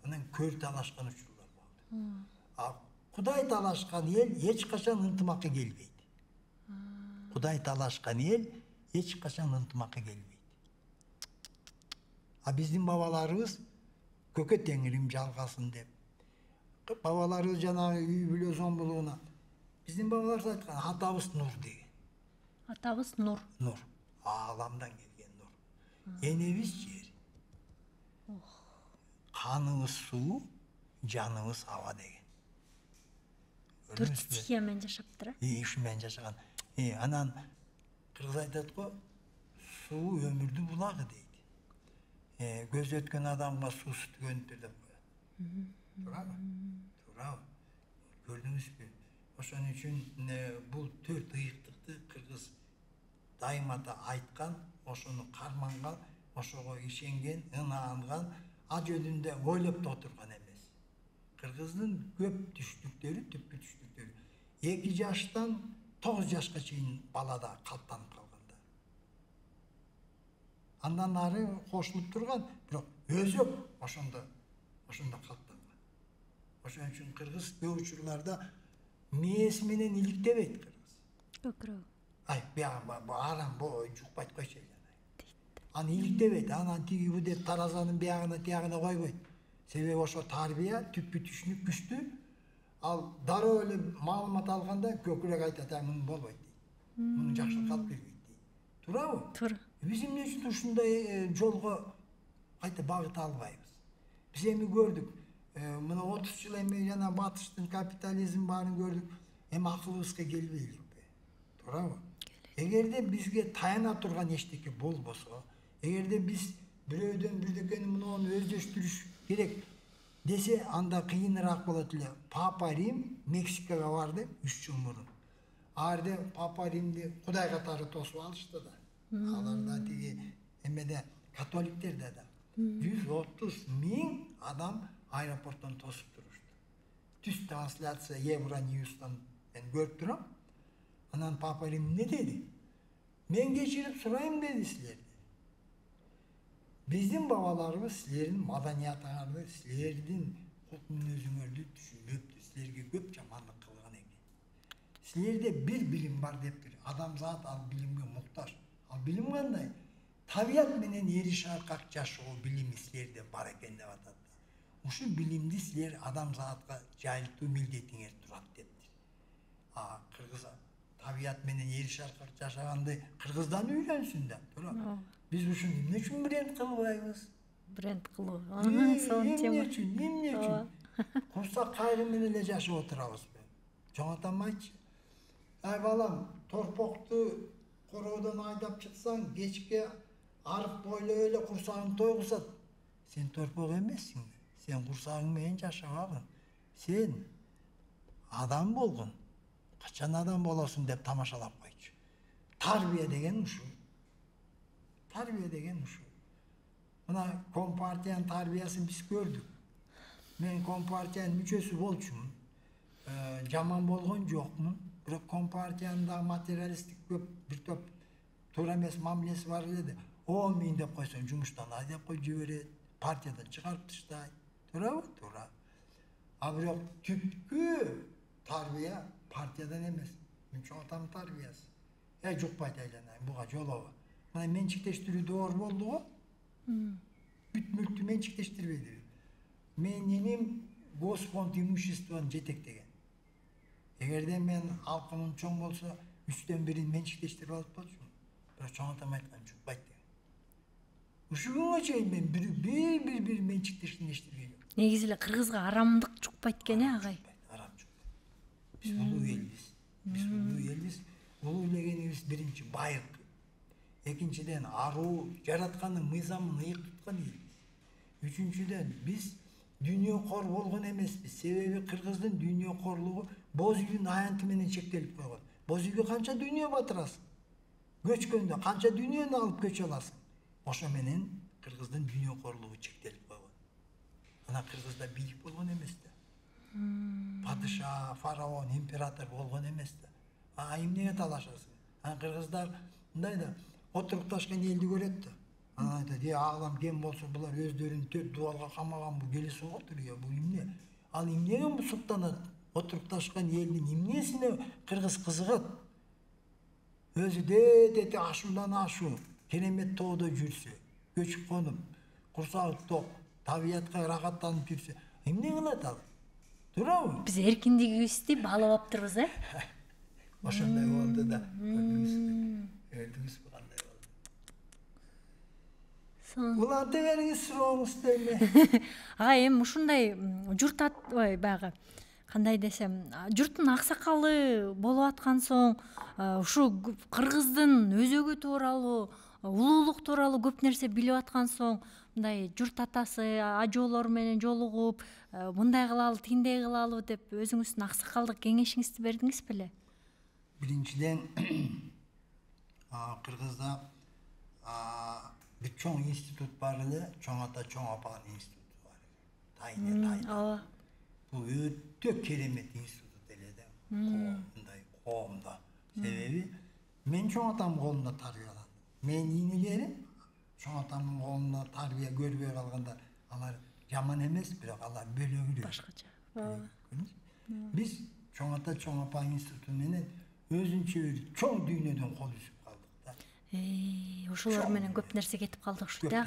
Анан көр талашкан учурлар болду. Кудай талашкан эл эч качан ынтымакка келбейт. Кудай талашкан эл эч качан ынтымакка келбейт. Биздин бабаларыбыз көкө теңирим жалгасын деп, бабаларыбыз жанагы үй бүлө зомбулугуна, биздин бабаларыбыз айткан атабыз нур деген. Атабыз нур. Нур. Ааламдан келген нур. Энебиз жер. Каныбыз суу, жаныбыз аба деген. 4 стихия менен жашаптыр. Ушу менен жашаган. Анан Кыргыз айтат го, суу өмүрдүн булагы дейт. Көз өткөн адамга суу түгөнүптүр деп коет. Туурабы? Туурабы? Көрдүңүзбү? Ошон үчүн бул 4 ыйыктыкты кыргыз дайыма да айткан, ошону карманган, ошого ишенген, ынаанган, а жөнүндө ойлоп да отурган эмес. Кыргыздын көп түштүктөрү, түпкү түштүктөрү 2 жаштан 9 жашка чейин балада калыптанып калганда. Андан ары кошулуп турган, бирок өзөк ошондо калыптанган. Ошон үчүн кыргыз көп учурларда мээси менен иликтебейт кыргыз. Көкүрөк. Арам жукпайт койчу эле. Аны иликтебейт, анан тиги бу деп таразанын биягына тиягына койбойт. Себеби ошо тарбия, түпкү түшүнүк күчтүү. Ал дароо эле маалымат алганда көкүрөк айтат, муну болбойт дейт. Муну жакшы калып келбейт дейт. Туурабы? Туура. Биз эмне үчүн ушундай жолго кайта багыт албайбыз? Биз эми көрдүк, мына 30 жыл эми жана батыштын капитализм баарын көрдүк. Эми акылыбызга келбейликпи? Туурабы? Эгерде бизге таяна турган эчтеке болбосо, эгерде биз бирөөдөн бирдекени муну өздөштүрүш керек десе, анда кыйыныраак болот эле. Папа Рим Мексикага барды 3 жыл мурун. Арды Папа Римди Кудай катары тосуп алышты да. Алар да тиги эмеде католиктер да 130 000 адам аэропорттон тосуп турушту. Түз трансляция Евроньюстан мен көрүп турам. Анан Папа Рим эмне деди? Мен кечирип сурайм деди силерди. Биздин бабаларыбыз силердин маданиятыңарды, силердин кулк мүнөзүңөрдү түшүнбөптү, силерге көп жамандык кылган экен. Силерде бир билим бар дептир. Адамзат ал билимге муктаж. Ал билим кандай? Табият менен эриş аркак жашоо билими силерде бар экен деп атат. Ушу билимди силер адамзатка жайылтуу милдетиңер турат дептир. Кыргыз табият менен эриş аркак жашаганды кыргыздан үйрөнсүн да, туура. Биз ушуну эмне үчүн бренд кылбайбыз? Бренд кылуу. Эмне үчүн? Курсак кайры менен эле жашап отурабызбы? Жоң атам айтчы. Ай балам, торпокту короодон айдап чыксаң, кечке арык бойлой эле курсагың тойгузат. Сен торпок эмессиң. Сен курсагың менен жашабагын. Сен адам болгон. Качан адам болосуң деп тамашалап койчу. Тарбия деген ушу. Тарбия деген ушу. Мына Компартиянын тарбиясын биз көрдүк. Мен Компартиянын мүчөсү болчумун. Жаман болгон жокмун. Бирок Компартиянын да материалисттик көп бир топ туура эмес мамилеси бар эле. Мин деп койсоң жумуштан айдап коюп жиберет, партиядан чыгарып таштайт. Туурабы? Туура. Бирок түпкү тарбия партиядан эмес. Чоң атамдын тарбиясы. Жукпайт айланайын, буга жолобо. Мына менчиктештирүү доор болду го. Бүт мүлктү менчиктештирбейди. Менин Госпонд имуществону жетектеген. Эгерде мен алкымым чоң болсо, 3/1 менчиктештирип алып болчумун. Бирок чоң атам айткан жукпайт деген. Ушул күнгө чейин мен бир менчиктештирген эчтеке жок. Негизи эле кыргызга арамдык жукпайт экен, агай. Арам жукпайт. Биз улуу элбиз. Улуу дегенибиз биринчи байык. Экинчиден аруу, жараткандын мыйзамын ыйык туткан элбиз. Үчүнчүдөн биз дүйнөкор болгон эмеспиз. Себеби кыргыздын дүйнөкорлугу боз үйдүн аянты менен чектелип койгон. Боз үйгө канча дүйнө батырасың? Көчкөндө канча дүйнөнү алып көчө аласың? Ошо менен кыргыздын дүйнөкорлугу чектелип койгон. Ана кыргызда бийлик болгон эмес да. Падыша, фараон, император болгон эмес да. Эмнеге талашасың? Кыргыздар мындай да отурукташкан элди көрөт да. Анан айтат, агам кем болсо булар өздөрүн 4 дубалга камаган, бу келе соготур, бу эмне? Ал эмнеге бу суктанат? Отурукташкан элдин эмнесине кыргыз кызыгат? Өзү дете ашуудан ашуу, керемет тоодо жүрсө, көчүп конуп, курсагы ток, табиятка рахаттанып жүрсө, эмне кылат ал? Туурабы? Биз эркиндигибизди баалап аптырбыз, Ошондой болду да. Көрдүңүзбү кандай болду? Уланта бериңиз сурооңузду эми. Эми ушундай журт баягы кандай десем, журттун аксакалы болуп аткан соң ушу кыргыздын өзөгү тууралуу, улуулук тууралуу көп нерсе билип аткан соң мындай журт атасы, ажоолору менен жолугуп, мындай кылалы, тиндей кылалы деп өзүңүздүн аксакалдык кеңешиңизди бердиңиз беле? Биринчиден Кыргызда бир чоң институт бар эле, чоң ата чоң апа институту бар. Тайне. Бул өтө керемет институт эле да. Мындай коомдо. Себеби мен чоң атамдын колунда тарбияландым. Менин инилерим чоң атамдын колунда тарбия көрбөй калганда, алар жаман эмес, бирок алар бөлөгүлүү. Башкача. Биз чоң ата чоң апа институту менен өзүнчө бир чоң дүйнөдөн кол үзүп калдык да. Ошолор менен көп нерсе кетип калдык ушу да.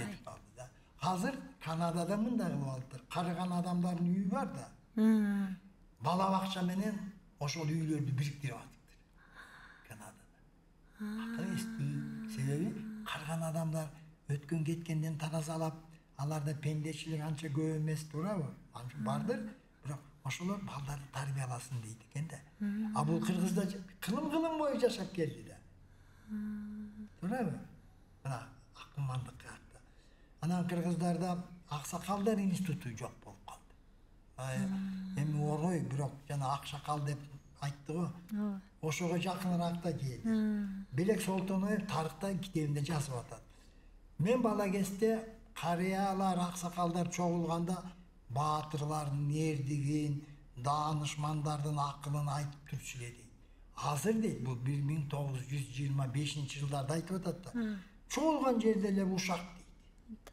Азыр Канадада мындай кылып алыптыр. Карыган адамдардын үйү бар да. Бала бакча менен ошол үйлөрдү бириктирип атыптыр. Канадада. Себеби карыган адамдар өткөн кеткенден таразалап, аларда пендечилик анча көп эмес, туурабы? Анча бардыр, бирок ошолор балдарды тарбияласын дейт экен да. А бул Кыргызда кылым бою жашап келди да. Туурабы? Мына акмандык катта. Анан Кыргыздарда аксакалдар институту жок болуп калды. Эми орой, бирок жана Акшакал деп айтты го. Ошого жакыныраакта келди. Белек Солтоноев тарыхта китебинде жазып атат. Мен бала кезде карыялар, аксакалдар чогулганда баатырлардын эрдигин, даанышмандардын акылын айтып турчу эле дейт. Азыр дейт, бул 1925-жылдарда айтып атат да. Чогулган жерде эле ушак дейт.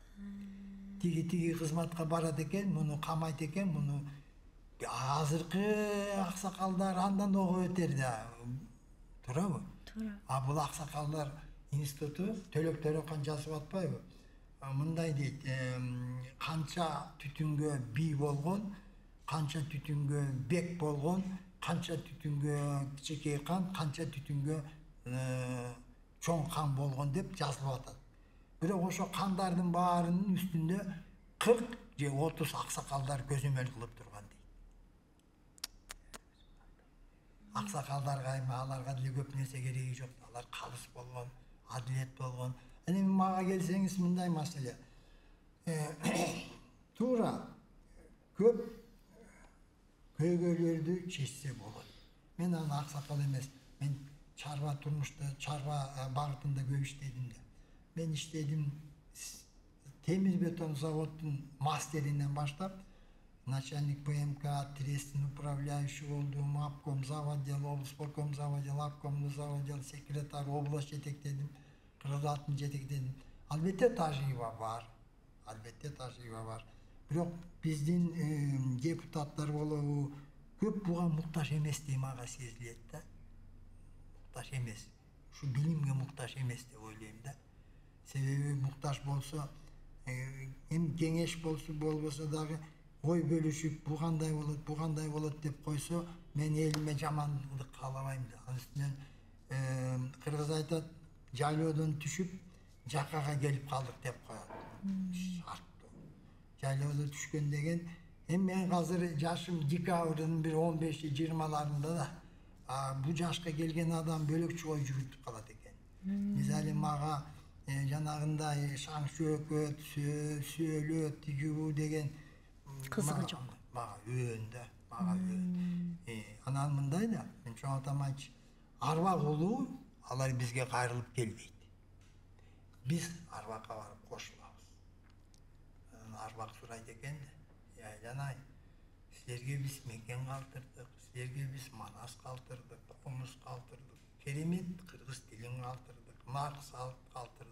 Тиги кызматка барат экен, муну камайт экен, муну азыркы аксакалдар андан ого өтер да. Туурабы? Туура. А бул аксакалдар институту Төлөк Төрөкан жазып атпайбы? Мындай дейт, канча түтүнгө бий болгон, канча түтүнгө бек болгон, канча түтүнгө кичекей кан, канча түтүнгө чоң кан болгон деп жазылып атат. Бирок ошо кандардын баарынын үстүндө 40 же 30 аксакалдар көзөмөл кылып турган дейт. Аксакалдарга эми аларга деле көп нерсе кереги жок. Алар калыс болгон, адилет болгон. Эми мага келсеңиз мындай маселе. Туура көп көйгөйлөрдү чечсе болот. Мен аны аксакал эмес. Мен чарба турмушта, чарба багытында көп иштедим да. Мен иштедим темир бетон заводдун мастеринен баштап, начальник ПМК, трестин управляющий болдум, обком заводдел, облсполком заводдел, обком заводдел, секретарь, область жетектедим, кыргыздын жетектедим. Албетте тажрыйба бар. Бирок биздин депутаттар болобу көп буга муктаж эмес дейм, мага сезилет да. Муктаж эмес. Ушу билимге муктаж эмес деп ойлойм да. Себеби муктаж болсо, эми кеңеш болбосо дагы ой бөлүшүп, бу кандай болот деп койсо, мен элиме жамандык каалабайм да. Анын үстүнөн кыргыз айтат, жайлоодон түшүп, жакага келип калдык деп коет. Шарттуу. Жайлоодо түшкөн деген, эми мен азыр жашым декабрдын бир 15-20-ларында да, бу жашка келген адам бөлөкчө ой жүгүртүп калат экен. Мисалы мага жанагындай шаң шөөкөт, сөөлөт, тигүү деген кызыгы жок. Мага өндө, Анан мындай да, мен чоң атам айтчу, арбак улуу, алар бизге кайрылып келбейт. Биз арбакка барып кошулабыз. Арбак сурайт экен да, жанай, силерге биз мекен калтырдык, силерге биз манас калтырдык, комуз калтырдык, керемет кыргыз тилин калтырдык, нарк салып калтырдык.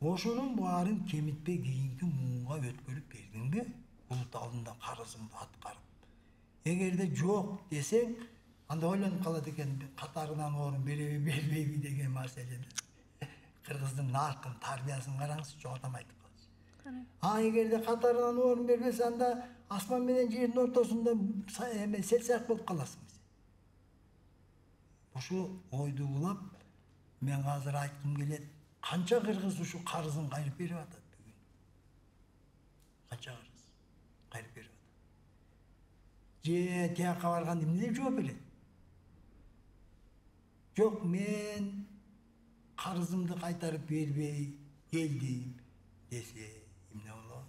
Ошонун баарын кемитпей кийинки муунга өткөрүп бердиңби? Булут алдында карызыңды аткарып. Эгерде жок десең, анда ойлонуп калат экен, катарынан орун береби, бербейби деген маселеде. Кыргыздын наркын, тарбиясын караңыз, чоң атам айтып калчу. Эгерде катарынан орун бербесе, анда асман менен жердин ортосунда селсак болуп каласың. Ошо ойду улап, мен азыр айткым келет, канча кыргыз ушу карызын кайрып берип атат бүгүн. Канча кыргыз кайрып берип атат. же тияка барганда эмне жооп берет? Жок, мен карызымды кайтарып бербей келдим десе эмне болот?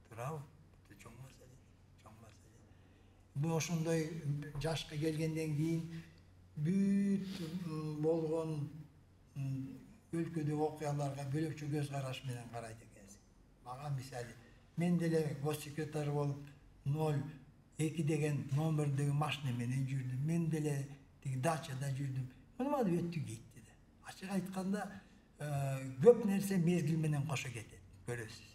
Туурабы? Чоң маселе, чоң маселе. Бул ошондой жашка келгенден кийин бүт болгон өлкөдөгү окуяларга бөлөкчө көз караш менен карайт экенсиң. Мага мисалы, мен деле госсекретарь болуп 02 деген номердеги машина менен жүрдүм. Мен деле тиги дачада жүрдүм. Мына өттү кетти да. Ачык айтканда, көп нерсе мезгил менен кошо кетет, көрөсүз.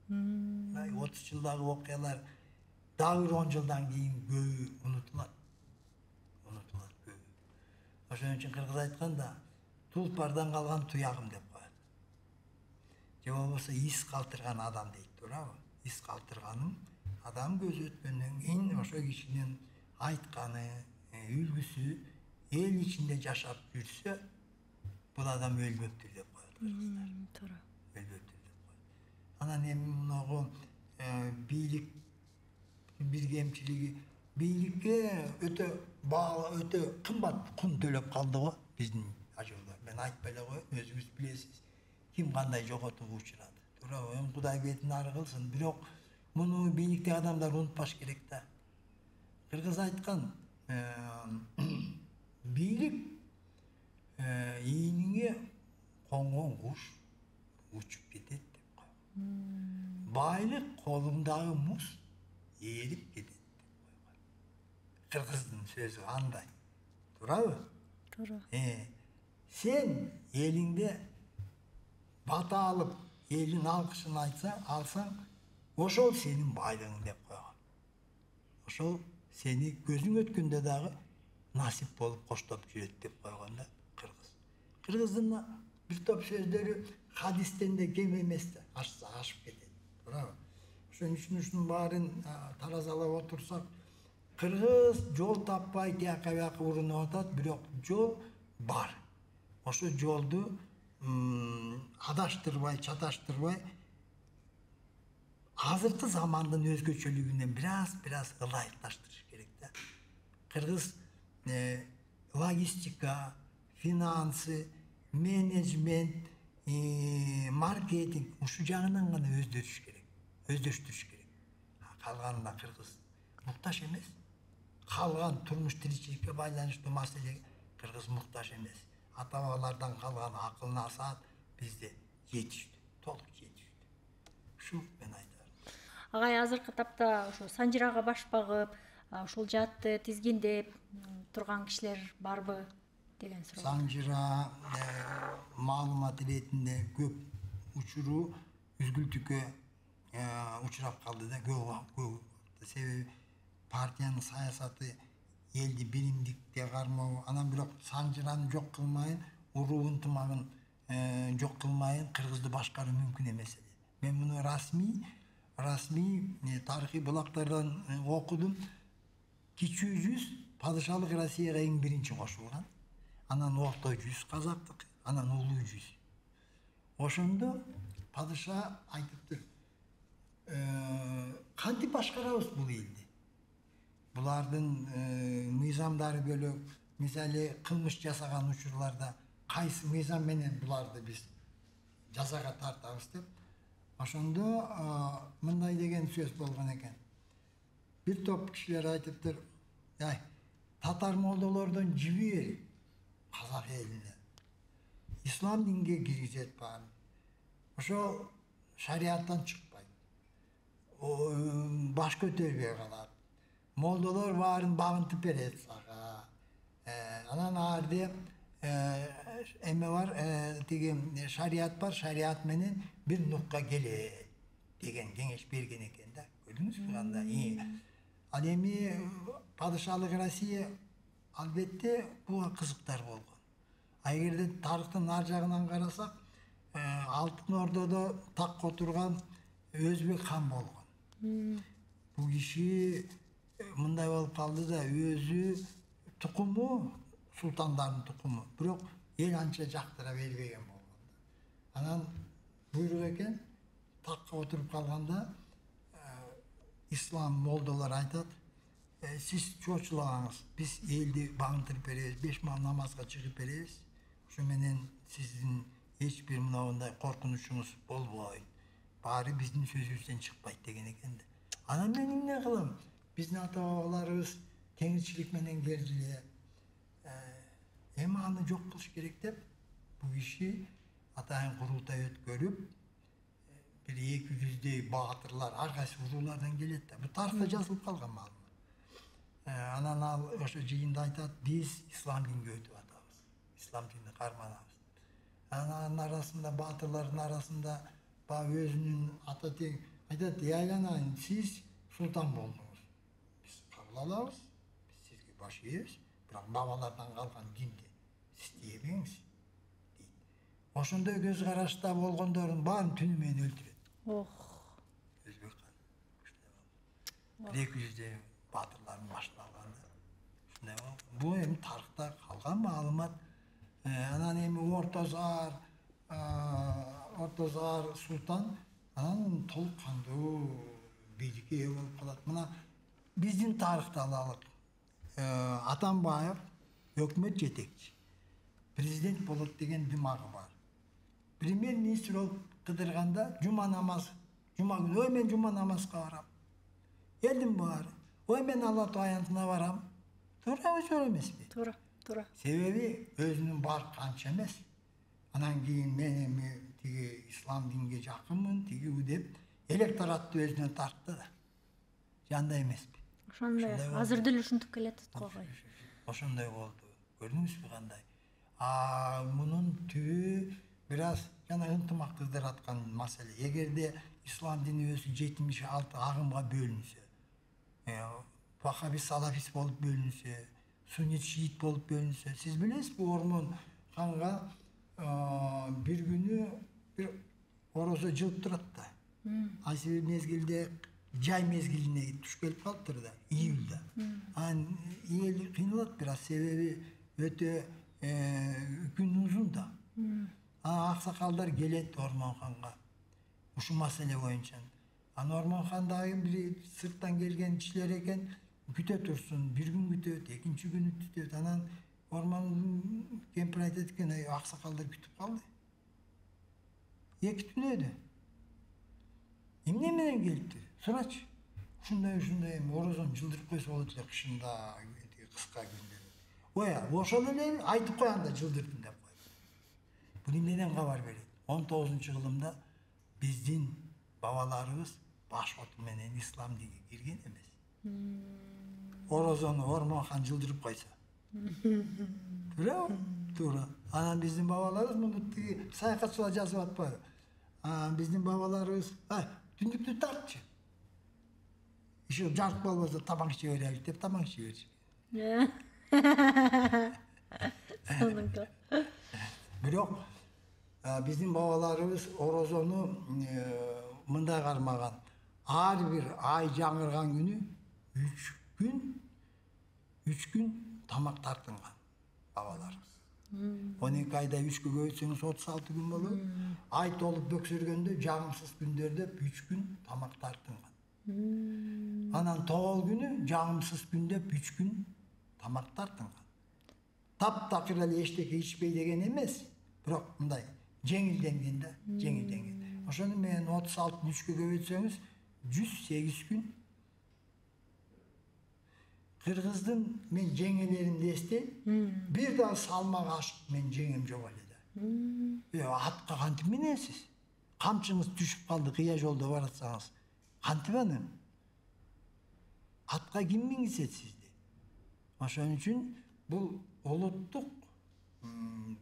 30 жылдагы окуялар дагы 10 жылдан кийин көбү унутулат. Унутулат көбү. Ошон үчүн кыргыз айтканда, тулпардан калган туягым деп коет. Же болбосо из калтырган адам дейт, туурабы? Из калтырганым адам көз өткөндөн кийин ошо кишинин айтканы, үлгүсү эл ичинде жашап жүрсө, бул адам өлбөптүр деп коет кыргыздар. Туура. Өлбөптүр деп коет. Анан эми мунагу бийлик бир кемчилиги, бийликке өтө баалы, өтө кымбат кун төлөп калды го биздин ажуулар. Мен айтпай эле коеюн, өзүңүз билесиз, ким кандай жоготууга учурады. Туурабы? Эми Кудай бетин ары кылсын, бирок муну бийликтеги адамдар унутпаш керек да. Кыргыз айткан, бийлик ийниңе коңгон куш учуп кетет деп койгон. Байлык колуңдагы муз ээрип кетет деп койгон. Кыргыздын сөзү андай. Туурабы? Туура. Сен элиңде бата алып, элдин алкышын алсаң, ошол сенин байлыгың деп койгон. Ошол сени көзүң өткөндө дагы насип болуп коштоп жүрөт деп койгон да кыргыз. Кыргыздын бир топ сөздөрү хадистен де кем эмес да, ашып кетет. Туурабы? Ошон үчүн ушунун баарын таразалап отурсак, кыргыз жол таппай тияка бияка урунуп атат, бирок жол бар. Ошо жолду адаштырбай, чаташтырбай, азыркы замандын өзгөчөлүгүнөн бираз ылайыкташтырыш керек да. Кыргыз логистика, финансы, менеджмент, маркетинг ушу жагынан гана өздөштүрүш керек. Калганына кыргыз муктаж эмес. Калган турмуш тиричиликке байланыштуу маселеге кыргыз муктаж эмес. Ата-бабалардан калган акыл насаат бизде жетиштүү, толук жетиштүү. Ушу мен айтарым. Агай азыркы тапта ошо санжырага баш багып, ушул жаатты тизгиндеп турган кишилер барбы деген суроо. Санжыра маалымат иретинде көп учуру үзгүлтүккө учурап калды да, көп. Себеби партиянын саясаты элди биримдикке кармоо, анан бирок санжыраны жок кылмайын, уруу ынтымагын жок кылмайын кыргызды башкаруу мүмкүн эмес. Мен муну расмий тарыхый булактардан окудум. Кичүү жүз падышалык Россияга эң биринчи кошулган. Анан орто жүз казактык, анан улуу жүз. Ошондо падыша айтыптыр, кантип башкарабыз бул элди? Булардын мыйзамдары бөлөк, мисалы кылмыш жасаган учурларда кайсы мыйзам менен буларды биз жазага тартабыз деп. Ошондо мындай деген сөз болгон экен. Бир топ кишилер айтыптыр, татар молдолордон жибер казак элине. Ислам динге киргизет баарын. Ошо шарияттан чыкпайт. Баш көтөрбөй калат. Молдолор баарын багынтып берет сага. Анан арды эме бар, тиги шарият бар, шарият менен бир нукка келет деген кеңеш берген экен да. Көрдүңүзбү кандай? Ал эми падышалык Россия албетте буга кызыктар болгон. Эгерде тарыхтын ар жагынан карасак, Алтын Ордодо такка отурган Өзбек хан болгон. Бул киши мындай болуп калды да, өзү тукуму, султандардын тукуму, бирок эл анча жактыра бербеген болгон. Анан буйрук экен, такка отуруп калганда İslam moldalar aytat, siz çoğçulağınız, biz eldi bağındırıp bereriz, 5 mal namazga çıkıp bereriz. Şu menen sizin hiçbir mınavınday korkunuşunuz bolboyun. Bari bizden sözümüzden çıkpayt degen eкен de. Anam men emне kılım? Bizdin ata-babalarыбыз tengirçilik menen geldiler. Hem anı yok kılış gerek dep, bu işi atayın kurultay ötkörüp, bir 200'dey batırlar, arkası urulardan gelet de. Bu tarihte жазылып kalgan malum. Anan al, oşo jıyında aytat, biz İslam dinini ötüp atабыз. İslam dinini karmanabız. Ananın arasında, batırların arasında, özünün ata aytat, aylanayın, siz sultan boldunuz. Biz kabul alabız, biz sizge baş eyebиз, biroq babalardan kalgan dinde siz diyemeyiniz, deydi. Oşondoy göz karашta болгондордун baарын түнү менен өлтүрөт. Өзбек хан. 200'de batırların başına alganda. Bu hem tarihte kalgan malumat. Anan hem Ortozar Sultan anan toluk kandı bilgi ev olup kalat. Mına bizim tarihte alalık. Atambayev hükümet yetekçi. Prezident bolup degen dimağı var. Premier ministr olup kıdırganda cuma namazı. Cuma günü oy men cuma namazga varam. Geldim bari. Oy men Allah ayantına varam. Doğru emesmi? Doğru. Sebebi özünün bar kança emes. Anan keyin men tigi İslam dinine jakınmın, tigi u dep elektoratты özüne tarttı da. Janda emesmi? Ошондой. Азыр деле ушинтип келатат го. Ошондой болду. Көрдүңүзбү кандай? Мунун түбү biraz jana ынтымактыздыр аткан маселе. Эгерде İslam dini özü 76 agımga bölünse, Vahhabi salafist bolup bölünse, Sunnit Şiit bolup bölünse, siz bilesiz bu Ormon Han'a bir günü bir oroza cılıp durat da. Aysi mezgilde jay mezgiline tuş gelip kalıptır da, iyilde. İyili kıynalat biraz, sebebi öte gün uzun da. Aksakallar gelet Ormon Han'a. Uşu masele boyunca. Ormon Han'daki biri sırttan gelgen kişiler eken küte tursun, bir gün kütöt, ikinci günü tütöt. Anan Orman'ın kempir aytetken aksakallar kütüp kaldı. Eki tünöydü. Emne menen gelipti? Sıraç. Şunday orozon çıldırıp koysa oldu da kışında, kıska günde. Oya, oşol ele aytıp koyan da çıldırdım dep koy. Bu nimeden haber verir? 19. yılımda bizdin babalarımız başotu menen İslam dini girgen emes. Orozonu Ormon Han çıldırıp koysa. Doğru. Anan bizim babalarımız bunu sayakatçılar жазып atpaydı. Bizim babalarımız tündüktü tartçı. İşte jarık bolbosa tabank içe verelik dep tabank içe verecek. Sonuncu. Biroq bizim babalarımız orozonu mınday karmagan. Har bir ay жаңырган günü 3 gün tamak tartıngan babalarımız. 12 ayda 3 gün öğütseniz 36 gün olur. Ay tolup böksürgende жаңımsız günlerde 3 gün tamak tartıngan. Anan toğul günü жаңымsız günde 3 gün tamak tartıngan. Tap-takır ele eşteki içpey degen emes. Biroq mınday жеңилденген да, жеңилденген. Ошону мен 36 3'kө көбөйтсөңүз 108 gün Kırgızdın men jеңелерин десте, bir daha salmak aşık men jеңем жок эле да. Atка кантип мененсиз? Камчыңыз түшүп калды, кыя жолдо баратсаңыз. Кантип анын? Atка ким мингизет сизди? Ошон үчүн бул улуттук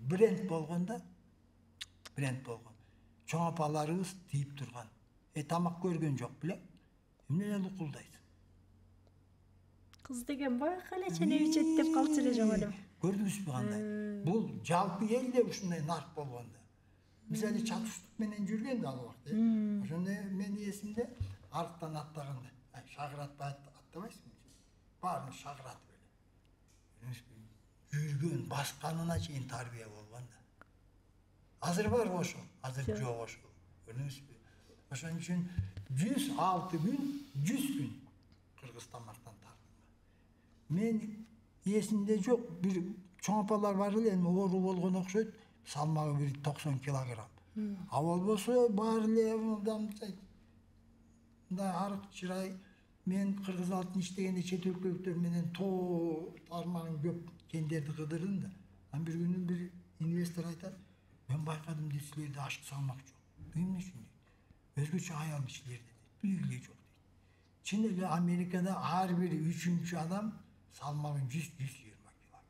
бренд болгондо чоң апаларыбыз тийип турган. Тамак көргөн жок беле? Эмне эле лукулдайт? Кыз деген байка эле ченебичет деп калчу эле жок элем. Көрдүңүзбү кандай? Бул жалпы элде ушундай нарк болгондо. Биз эле чатыштык менен жүргөн да ал убакта. Ошондо мен эсимде арктан аттаганда, шагыратпай аттабайсыңбы? Баарын шагыратып эле. Жүргөн басканына чейин тарбия болгон да. Азыр бар ошол, азыр жок ошол. Көрдүңүзбү? Ошон үчүн 106 gün 100 gün Kırgız tamaqtan tardым. Men есімде жоқ, bir чоң апалар бар эле, эми оору болгон окшойт, салмагы bir 90 килограмм. Авал болсо бар эле мындай арык чырай. Мен Кыргыз алтын иштегенде чет өлкөлүктөр менен тоо тармагын көп кендерди кыдырдым да. Анан bir күнү bir инвестор айтат, мен байкадым дейт, силерде ашык салмак жок. Эмне үчүн дейт? Өзгөчө аял кишилерде дейт, бийлиги жок дейт. Чын эле Америкада ар бир 3-чү адам салмагы 100-120 килограмм.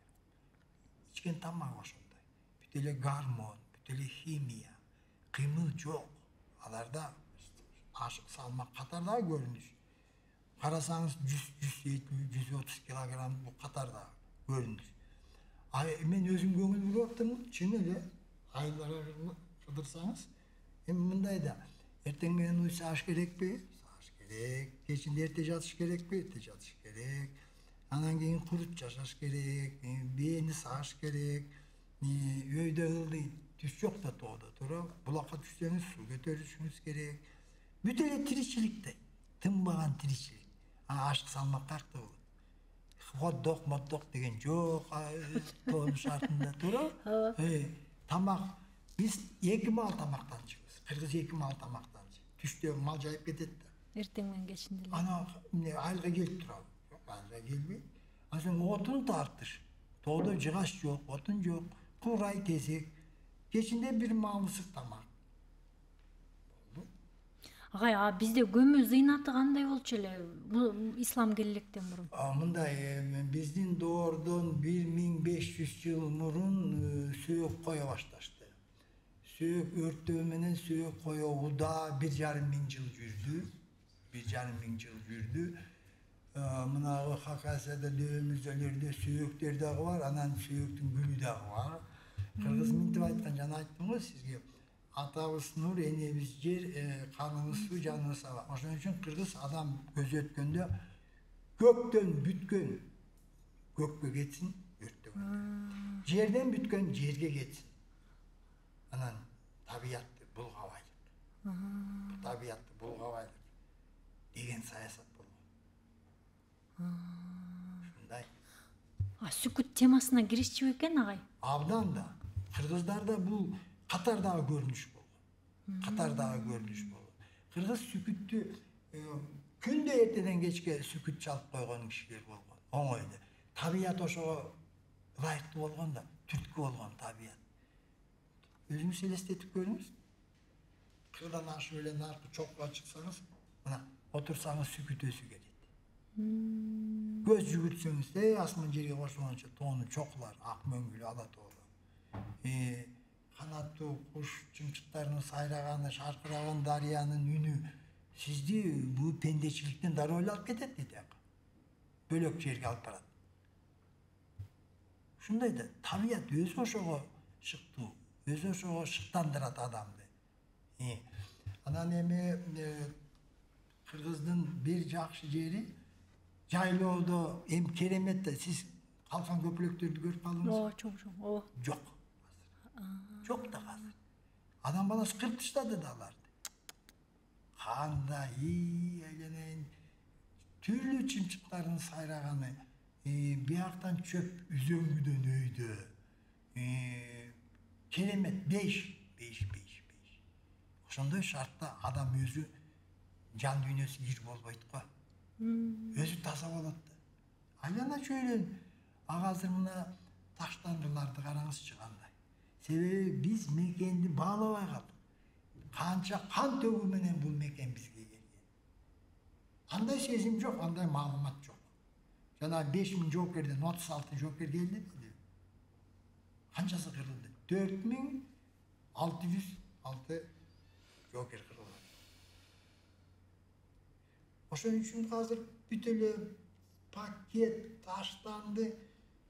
Ичкен тамак ошондой. Бүт эле гормон, бүт эле химия, кыймыл жок. Аларда ашык салмак катардагы көрүнүш. Карасаңыз 100-170-130 килограмм бул катардагы көрүнүш. Мен өзүм көңүл буруп аптырмын, чын эле айларга кыдырсаңыз, эми мындай да, эртең менен уйсаш керекпи? Саш керек. Кечинде эрте жатыш керекпи? Эрте жатыш керек. Анан кийин курут жашаш керек, бээни сагыш керек. Өйдө ылдый түз жок да тоодо, туура? Булакка түшсөңүз суу көтөрүшүңүз керек. Бүт эле тиричиликте, тынбаган тиричилик. Ашык салмак картты болот. Хот-дог, мот-дог деген жок, тоонун шартында, туура? Тамак, биз 2 мал тамактан жейбиз. Кыргыз 2 мал тамактан жейт. Түштө мал жайып кетет да. Эртең менен кечинде эле. Ана айылга келип турабы? Жок, айылга келбейт. Анан отун тартыш. Тоодо жыгаш жок, отун жок, курай тезек. Кечинде bir маалысык тамак. Агай, бизде көмүү зыйнаты кандай болчу эле? Бул ислам келелектен мурун. Мындай, биздин доордон 1500 жыл мурун сөөк кое башташты. Сөөк өртөө менен сөөк коёуда 1,5 жыл жүрдү. 1,5 жыл жүрдү. Мынагы Хакасияда дөмүзөлөрдө сөөктөр дагы бар, анан сөөктүн гүлү дагы бар. Кыргыз минтип айткан, жана айттым го сизге. Атабыз нур, энебиз жер, каныбыз суу, жаныбыз аба. Ошон үчүн кыргыз адам көз өткөндө көктөн бүткөн көккө кетсин, өрттөгөн. Жерден бүткөн жерге кетсин. Анан табиятты булгабайлык. Табиятты булгабайлык деген саясат болгон. Ушундай. Сүкүт темасына киришчү экен, агай? Абдан да. Кыргыздарда бул катардагы көрүнүш болгон. Катардагы көрүнүш болгон. Кыргыз сүкүттү күндө эртеден кечке сүкүт чалып койгон кишилер болгон. Оңой эле. Табият ошого ылайыктуу болгон да, түрткү болгон табият. Өзүңүз элестетип көрүңүз. Кырдан ашып эле наркы чокко чыксаңыз, мына отурсаңыз сүкүт өсү келет. Көз жүгүртсөңүз, асман жерге кошулганча тоону чокулар, ак мөңгүлүү ала тоолор. Канаттуу куш чымчыктарынын сайраганы, шаркыраган дарыянын үнү сизди бул пендечиликтен дароо эле алып кетет дейт. Бөлөк жерге алып барат. Ушундай да табият өзү ошого шыктуу, өзү ошого шыктандырат адамды. Анан эми Кыргыздын бир жакшы жери жайлоодо керемет да, сиз калкан көпөлөктөрдү көрүп калдыңызбы? Чоң. Жок. Жок да азыр. Адам баласы кырып таштады да аларды. Кандай айленейин түрлүү чымчыктардын сайраганы, бияктан чөп үзөңгүдөн өйдө. Керемет 5. Ошондой шартта адам өзү жан дүйнөсү кир болбойт го. Өзү таза болот да. Айлана чөйрөн азыр мына таштандыларды караңызчы кандай. Себеби биз мекенди баалабай калдык. Канча кан төгүү менен бул мекен бизге келген. Андай сезим жок, андай маалымат жок. Жана 5000 жоокерден 36 жоокер келди. Канчасы кырылды? 4606 жоокер кырылды. Ошон үчүн азыр бүт эле пакет таштанды,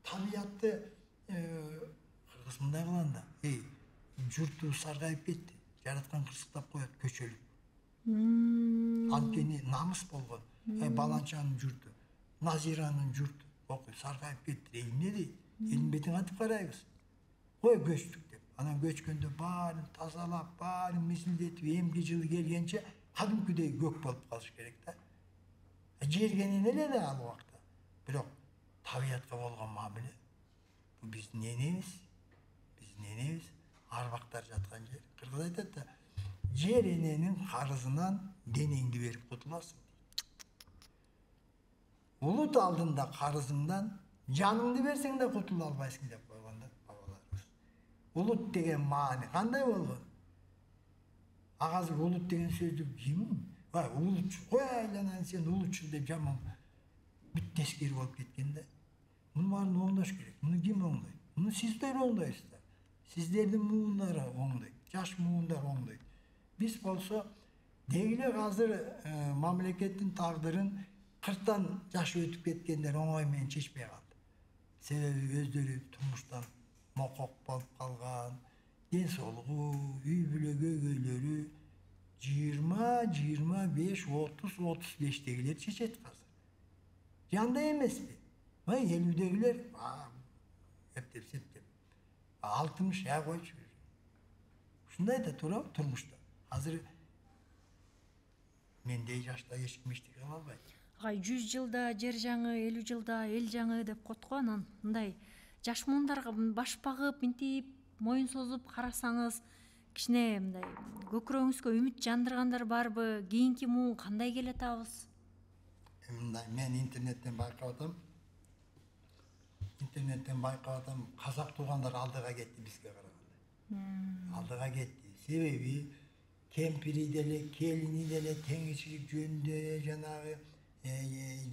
табиятты кыргыз мындай кылганда, журту саргайып кетти. Жараткан кырсыктап коет, көчөлүк. Анткени намыс болгон. Баланчанын журту, Назиранын журту, саргайып кетти. Эмне дейт? Элдин бетин кантип карайбыз? Кой көчтүк деп. Анан көчкөндө баарын тазалап, баарын мисилдетип, эмки жылы келгенче кадимкидей көк болуп калыш керек да. Жергенен эле да ал убакта. Бирок табиятка болгон мамиле бу биздин энебиз, арбактар жаткан жер. Кыргыз айтат да, жер эненин карызынан денеңди берип кутуласың. Улут алдында карызыңдан жаныңды берсең да кутула албайсың деп койгон да бабаларыбыз. Улут деген маани кандай болгон? Азыр улут деген сөздү ким? Улутчу, кой айланайын сен улутчу деп жаман бүт тескери болуп кеткен да. Муну баарын оңдош керек. Муну ким оңдойт? Муну сиздер оңдойсуздар. Сиздердин муундар оңдойт, жаш муундар оңдойт. Биз болсо дегиле азыр мамлекеттин тагдырын 40тан жашы өтүп кеткендер оңой менен чечпей калды. Себеби өздөрү турмуштан мокок болуп калган, ден соолугу, үй бүлө көйгөйлөрү 20, 25, 30, 35-дегилер чечет азыр. Жанда эмеспи? 50-дегилер эптеп 60 койчу. Ушундай да туурабы турмушта. Азыр мендей жашта эч ким эчтеке кыла албайт. 100 жылда жер жаңы, 50 жылда эл жаңы деп коет го. Анан мындай жаш муундарга баш багып, мынтип моюн созуп карасаңыз, кичине мындай көкүрөгүңүзгө үмүт жандыргандар барбы? Кийинки муун кандай келе атабыз? Мындай мен интернеттен байкап атам. Казак туугандар алдыга кетти бизге караганда. Алдыга кетти. Себеби кемпири деле, келини деле теңирчилик жөнүндө жанагы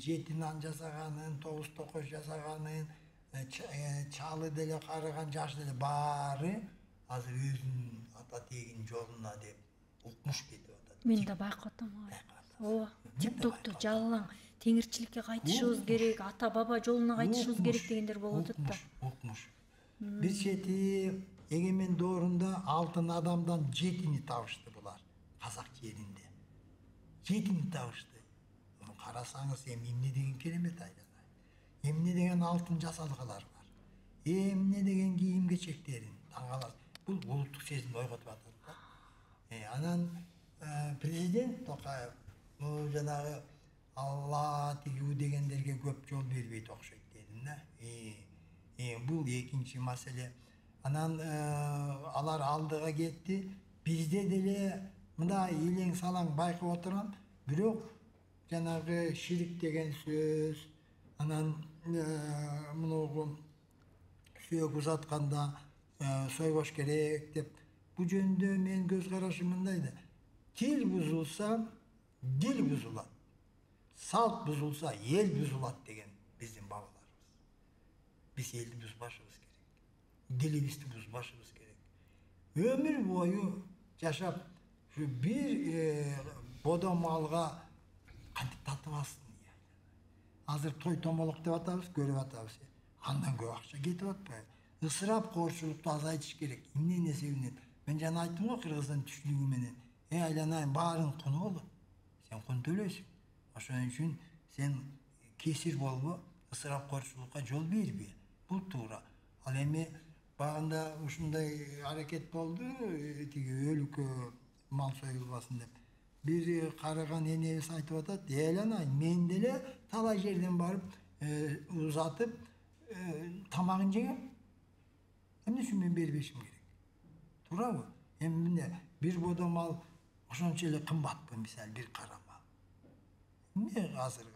жети нан жасаганын, 9 токош жасаганын, чалы деле карыган, жаш деле баары азыр өзүнүн ата тегин жолуна деп укмуш кетип атат. Мен да байкап атам. Ооба, тиктокто жалаң теңирчиликке кайтышыбыз керек, ата баба жолуна кайтышыбыз керек дегендер болуп атат да. Укмуш. Бир чети эгемен доорунда алтын адамдан 7-ни табышты булар. Казак жеринде. 7-ни табышты. Карасаңыз эмне деген керемет айланай. Эмне деген алтын жасалгалар бар. Эмне деген кийим кечектерин таң каласың. Бул улуттук сезимди ойготуп атат да. Анан президент Токаев бул жанагы Алла тигүү дегендерге көп жол бербейт окшойт дедим да. Бул экинчи маселе. Анан алар алдыга кетти. Бизде деле мындай илең салаң байкап отурам. Бирок жанагы ширик деген сөз, анан мунугу сүйөк узатканда сойгош керек деп. Бу жөнүндө мен көз карашым мындай да. Тил бузулса, дил бузулат. Салт бузулса, эл бузулат деген биздин бабаларыбыз. Биз элди бузбашыбыз керек. Дилибизди бузбашыбыз керек. Өмүр бою жашап, şu bir bodomalga kantip tatып алсын. Азыр той томолок деп атабыз, көрүп атабыз. Андан көп акча кетип атпайбы? Ысырап коорчулукту азайтыш керек. Эмне себебинен? Мен жана айттым го кыргыздын түшүнүгү менен. Айланайын баарын куну болот. Сен кун төлөйсүң. Ошон үчүн сен кесир болбо, ысырап коорчулукка жол бербе. Бул туура. Ал эми багында ушундай аракет болду, тиги өлүккө мал союлбасын деп. Бир караган энебиз айтып атат, айланайын мен деле талай жерден барып узатып тамагын жегем. Эмне үчүн мен бербешим керек? Туурабы? Эми мына бир бодо мал ошончо эле кымбатпы, мисалы бир кара мал. Эмне азыр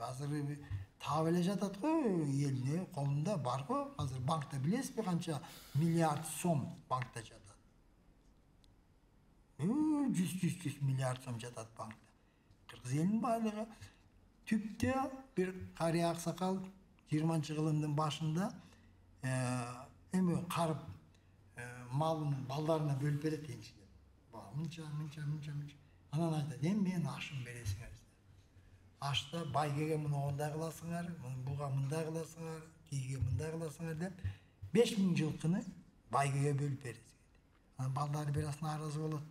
таап эле жатат го, элне колунда бар го. Азыр банкта билесизби канча миллиард сом банкта жатат. 100 миллиард сом жатат банкта. Кыргыз элинин байлыгы түптө бир карыя аксакал 20-кылымдын башында эми карып малын балдарына бөлүп берет энчилер. Мынча. Анан айтат, мен ашым бересиңер. Ашта байгеге мындай кыласыңар, буга мындай кыласыңар, тиге мындай кыласыңар деп 5000 жылкыны байгеге бөлүп бересиңер. Анан балдары бир аз нааразы болот.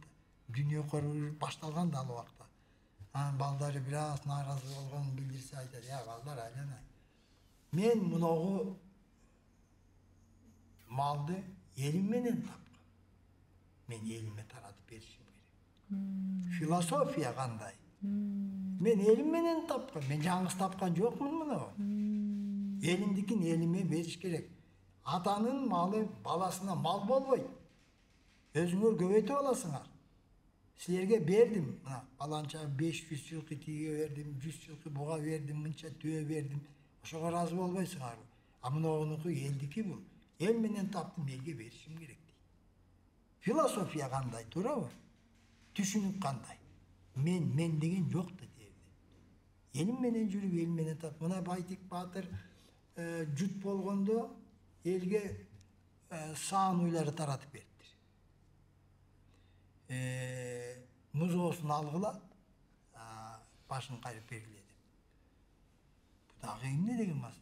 Дүйнө көрүү башталган да ал убакта. Анан балдары бир аз нааразы болгонун билдирсе айтат, балдар айланай. Мен муногу малды элим менен тапкан. Мен элиме таратып беришим керек. Философия кандай? Мен элим менен тапкан, мен жаңыс тапкан жокмун мына. Элимдикин элиме бериш керек. Атанын малы баласына мал болбойт. Өзүңөр көбөйтүп аласыңар. Силерге бердим, мына баланча 500 жылкы тиге бердим, 100 жылкы буга бердим, мынча түйө бердим. Ошого ыраазы болбойсуңарбы? А мунунуку элдики бул. Эл менен таптым, элге беришим керек дейт. Философия кандай, туурабы? Түшүнүк кандай? Мен деген жок да дерди. Элим менен жүрүп, эл менен тап. Мына Байтик Баатыр жут болгондо элге саан уйлары таратып берди. Музоосун алгыла, башын кайрып бергиле деп. Бу дагы эмне деген мас?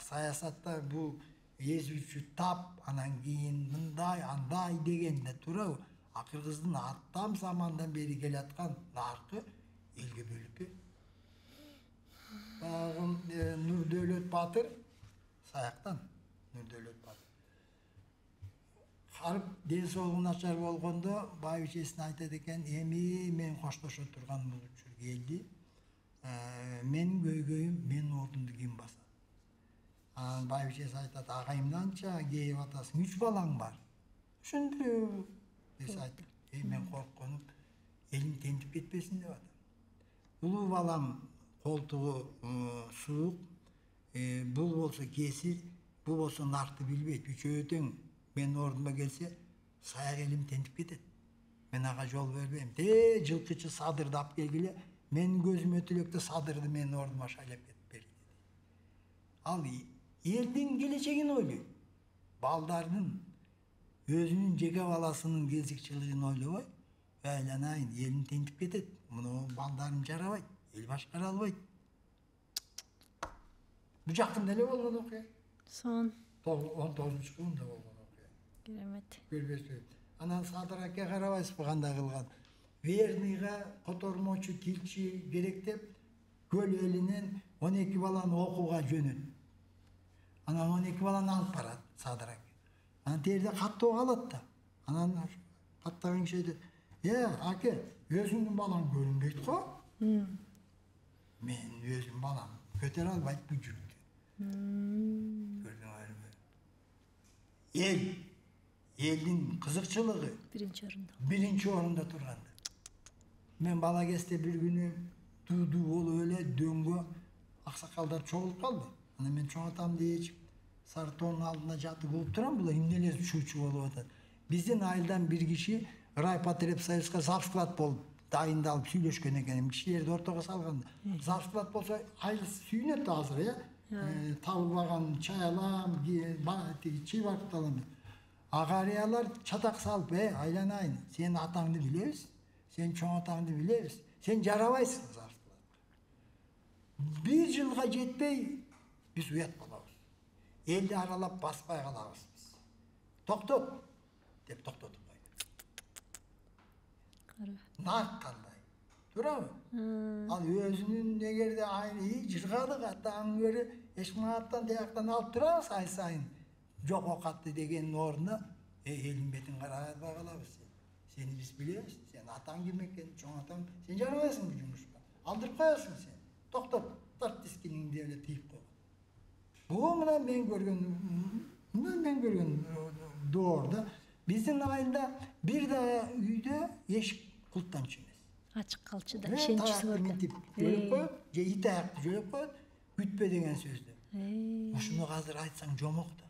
Саясатта бул эзүүчү тап, анан кийин мындай, андай дегенде туурабы? Кыргыздын аттам замандан бери келаткан наркы элге бөлүп бер. Нурдөөлөт Баатыр саяктан, Нурдөөлөт Баатыр. Карып ден соолугу начар болгондо байбичесине айтат экен, эми мен коштошо турган бул учур келди. Менин көйгөйүм, менин ордумду ким басат? Анан байбичеси айтат, агайымданча кейип атасың, 3 балаң бар. Ошондо десе айтат, мен коркконум элим тентип кетпесин деп атам. Улуу балам колтугу суук, бул болсо кесир, бул болсо наркты билбейт. Үчөө тең менин ордума келсе, саяк элим тентип кетет. Мен ага жол бербейм. Жылкычы Садырды алып келгиле, менин көзүм өтүлөктө Садырды менин ордума шайлап кетип берди. Ал элдин келечегин ойлойт. Балдардын өзүнүн жеке баласынын келечегин ойлобой, айланайын, элим тентип кетет. Муну балдарым жарабайт, эл башкара албайт. Бу жакында эле болгон окуя. Сон 19-кылымда болгон окуя. керемет. Көрбөсү. Анан Садыр аке карабайсызбы кандай кылган? Верныйга котормочу, тилчи керек деп көл элинен 12 баланы окууга жөнөт. Анан 12 баланы алып барат Садыр аке. Анан терде каттоо калат да. Анан каттаган киши айтат, аке, өзүңдүн балаң көрүнбөйт го. Мен өзүм балам көтөрө албайт бу жүктү. Көрдүңөрбү? Элдин кызыкчылыгы биринчи орунда турганда. Мен бала кезде бир күнү дуу болуп эле дөңгө аксакалдар чогулуп калды. Анан мен чоң атам дейчип Сартоонун алдына жатып болуп турам, булар эмне эле чучу болуп атат. Биздин айылдан бир киши райпотребсоюзга завсклад болуп дайындалып сүйлөшкөн экен. Кишилерди ортого салганда. Завсклад болсо айыл сүйүнөт азыр, табылбаган чай алам, чий барып алам. Агариялар чатак салып, айланайын, сенин атаңды билебиз, сен чоң атаңды билебиз, сен жарабайсың завсклад. Бир жылга жетпей биз уят болобуз. Элди аралап баспай калабыз биз. Токтот деп токтотуп койду. Нарк кандай? Туурабы? Ал өзүнүн эгерде айыл жыргадык атаң көрү эшмааттан тияктан алып турабыз ай сайын. Жок окатты дегенин ордуна элдин бетин карабай калабыз. Сени биз билебиз, сен атаң ким экен, чоң атаң, сен жарабайсың бу жумушка. Алдырып коесуң сен. Токтоп, тарт дискиниңди эле тийип койгон. Бу мен көргөн доорда биздин айылда бир да үйдө эшик култтанчу эмес. Ачык калчу да, ишенчүсү бар да. Жөлөп коет, же ит аякты жөлөп коет, күтпө деген сөздү. Ушуну азыр айтсаң жомок да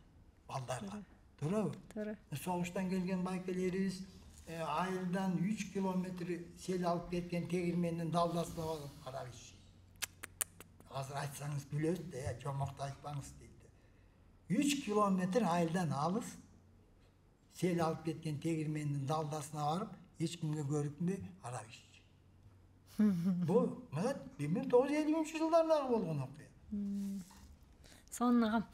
балдарга. Туурабы? Туура. Согуштан келген байкелерибиз айылдан 3 километр сел алып кеткен тегирмендин далдасына барып карап иш. Азыр айтсаңыз билебиз да, жомокто айтпаңыз дейт. 3 километр айылдан алыс сел алып кеткен тегирмендин далдасына барып, эч кимге көрүнбөй карап иш. Бу 1950-жылдардагы болгон окуя. Сонун агам.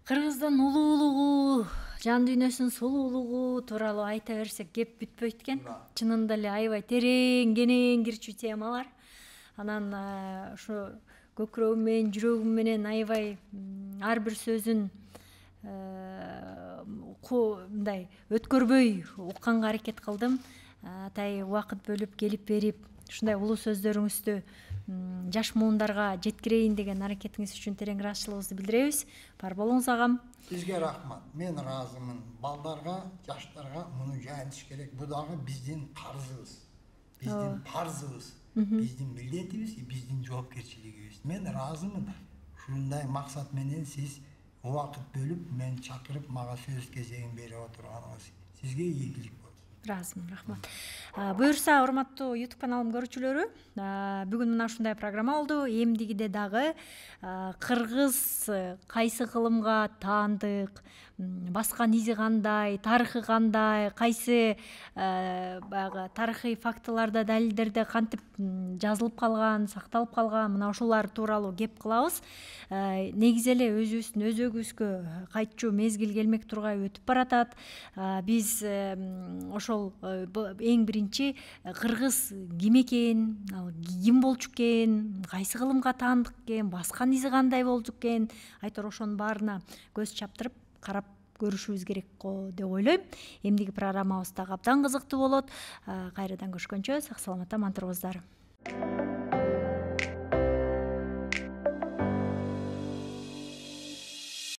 Кыргыздын улуулугу, жан дүйнөсүнүн сулуулугу тууралуу айта берсек кеп бүтпөйт экен. Чынында эле аябай терең, кенен кирчүү темалар. Анан ушу көкүрөгүм менен, жүрөгүм менен аябай ар бир сөзүн мындай өткөрбөй укканга аракет кылдым. атай убакыт бөлүп келип берип ушундай улуу сөздөрүңүздү жаш муундарга жеткирейин деген аракетиңиз үчүн терең ыраазычылыгыбызды билдиребиз. Бар болуңуз агам. Сизге рахмат. Мен ыраазымын. Балдарга, жаштарга муну жайылтыш керек. Бу дагы биздин карзыбыз, биздин парзыбыз, биздин милдетибиз, биздин жоопкерчилигибиз. Мен ыраазымын. Ушундай максат менен сиз убакыт бөлүп, мен чакырып, мага сөз кезегин берип отурганыңыз сизге ийгилик болсун. Ыраазымын, рахмат. Буюрса, урматтуу YouTube каналым көрүүчүлөрү, бүгүн мына ушундай программа болду. Эмдигиде дагы кыргыз кайсы кылымга таандык, баскан изи кандай, тарыхы кандай, кайсы баягы тарыхый фактыларда, далилдерде кантип жазылып калган, сакталып калган, мына ушулар тууралуу кеп кылабыз. Негизи эле өзүбүздүн өзөгүбүзгө кайтчу мезгил келмек тургай өтүп баратат. Биз ошол эң биринчи кыргыз ким экен, ал ким болчу экен, кайсы кылымга таандык экен, баскан изи кандай болчу экен, айтор ошонун баарына көз чаптырып карап көрүшүбүз керек го деп ойлойм. Эмдиги программабыз дагы абдан кызыктуу болот. Кайрадан көрүшкөнчө сак саламатта аман туруңуздар.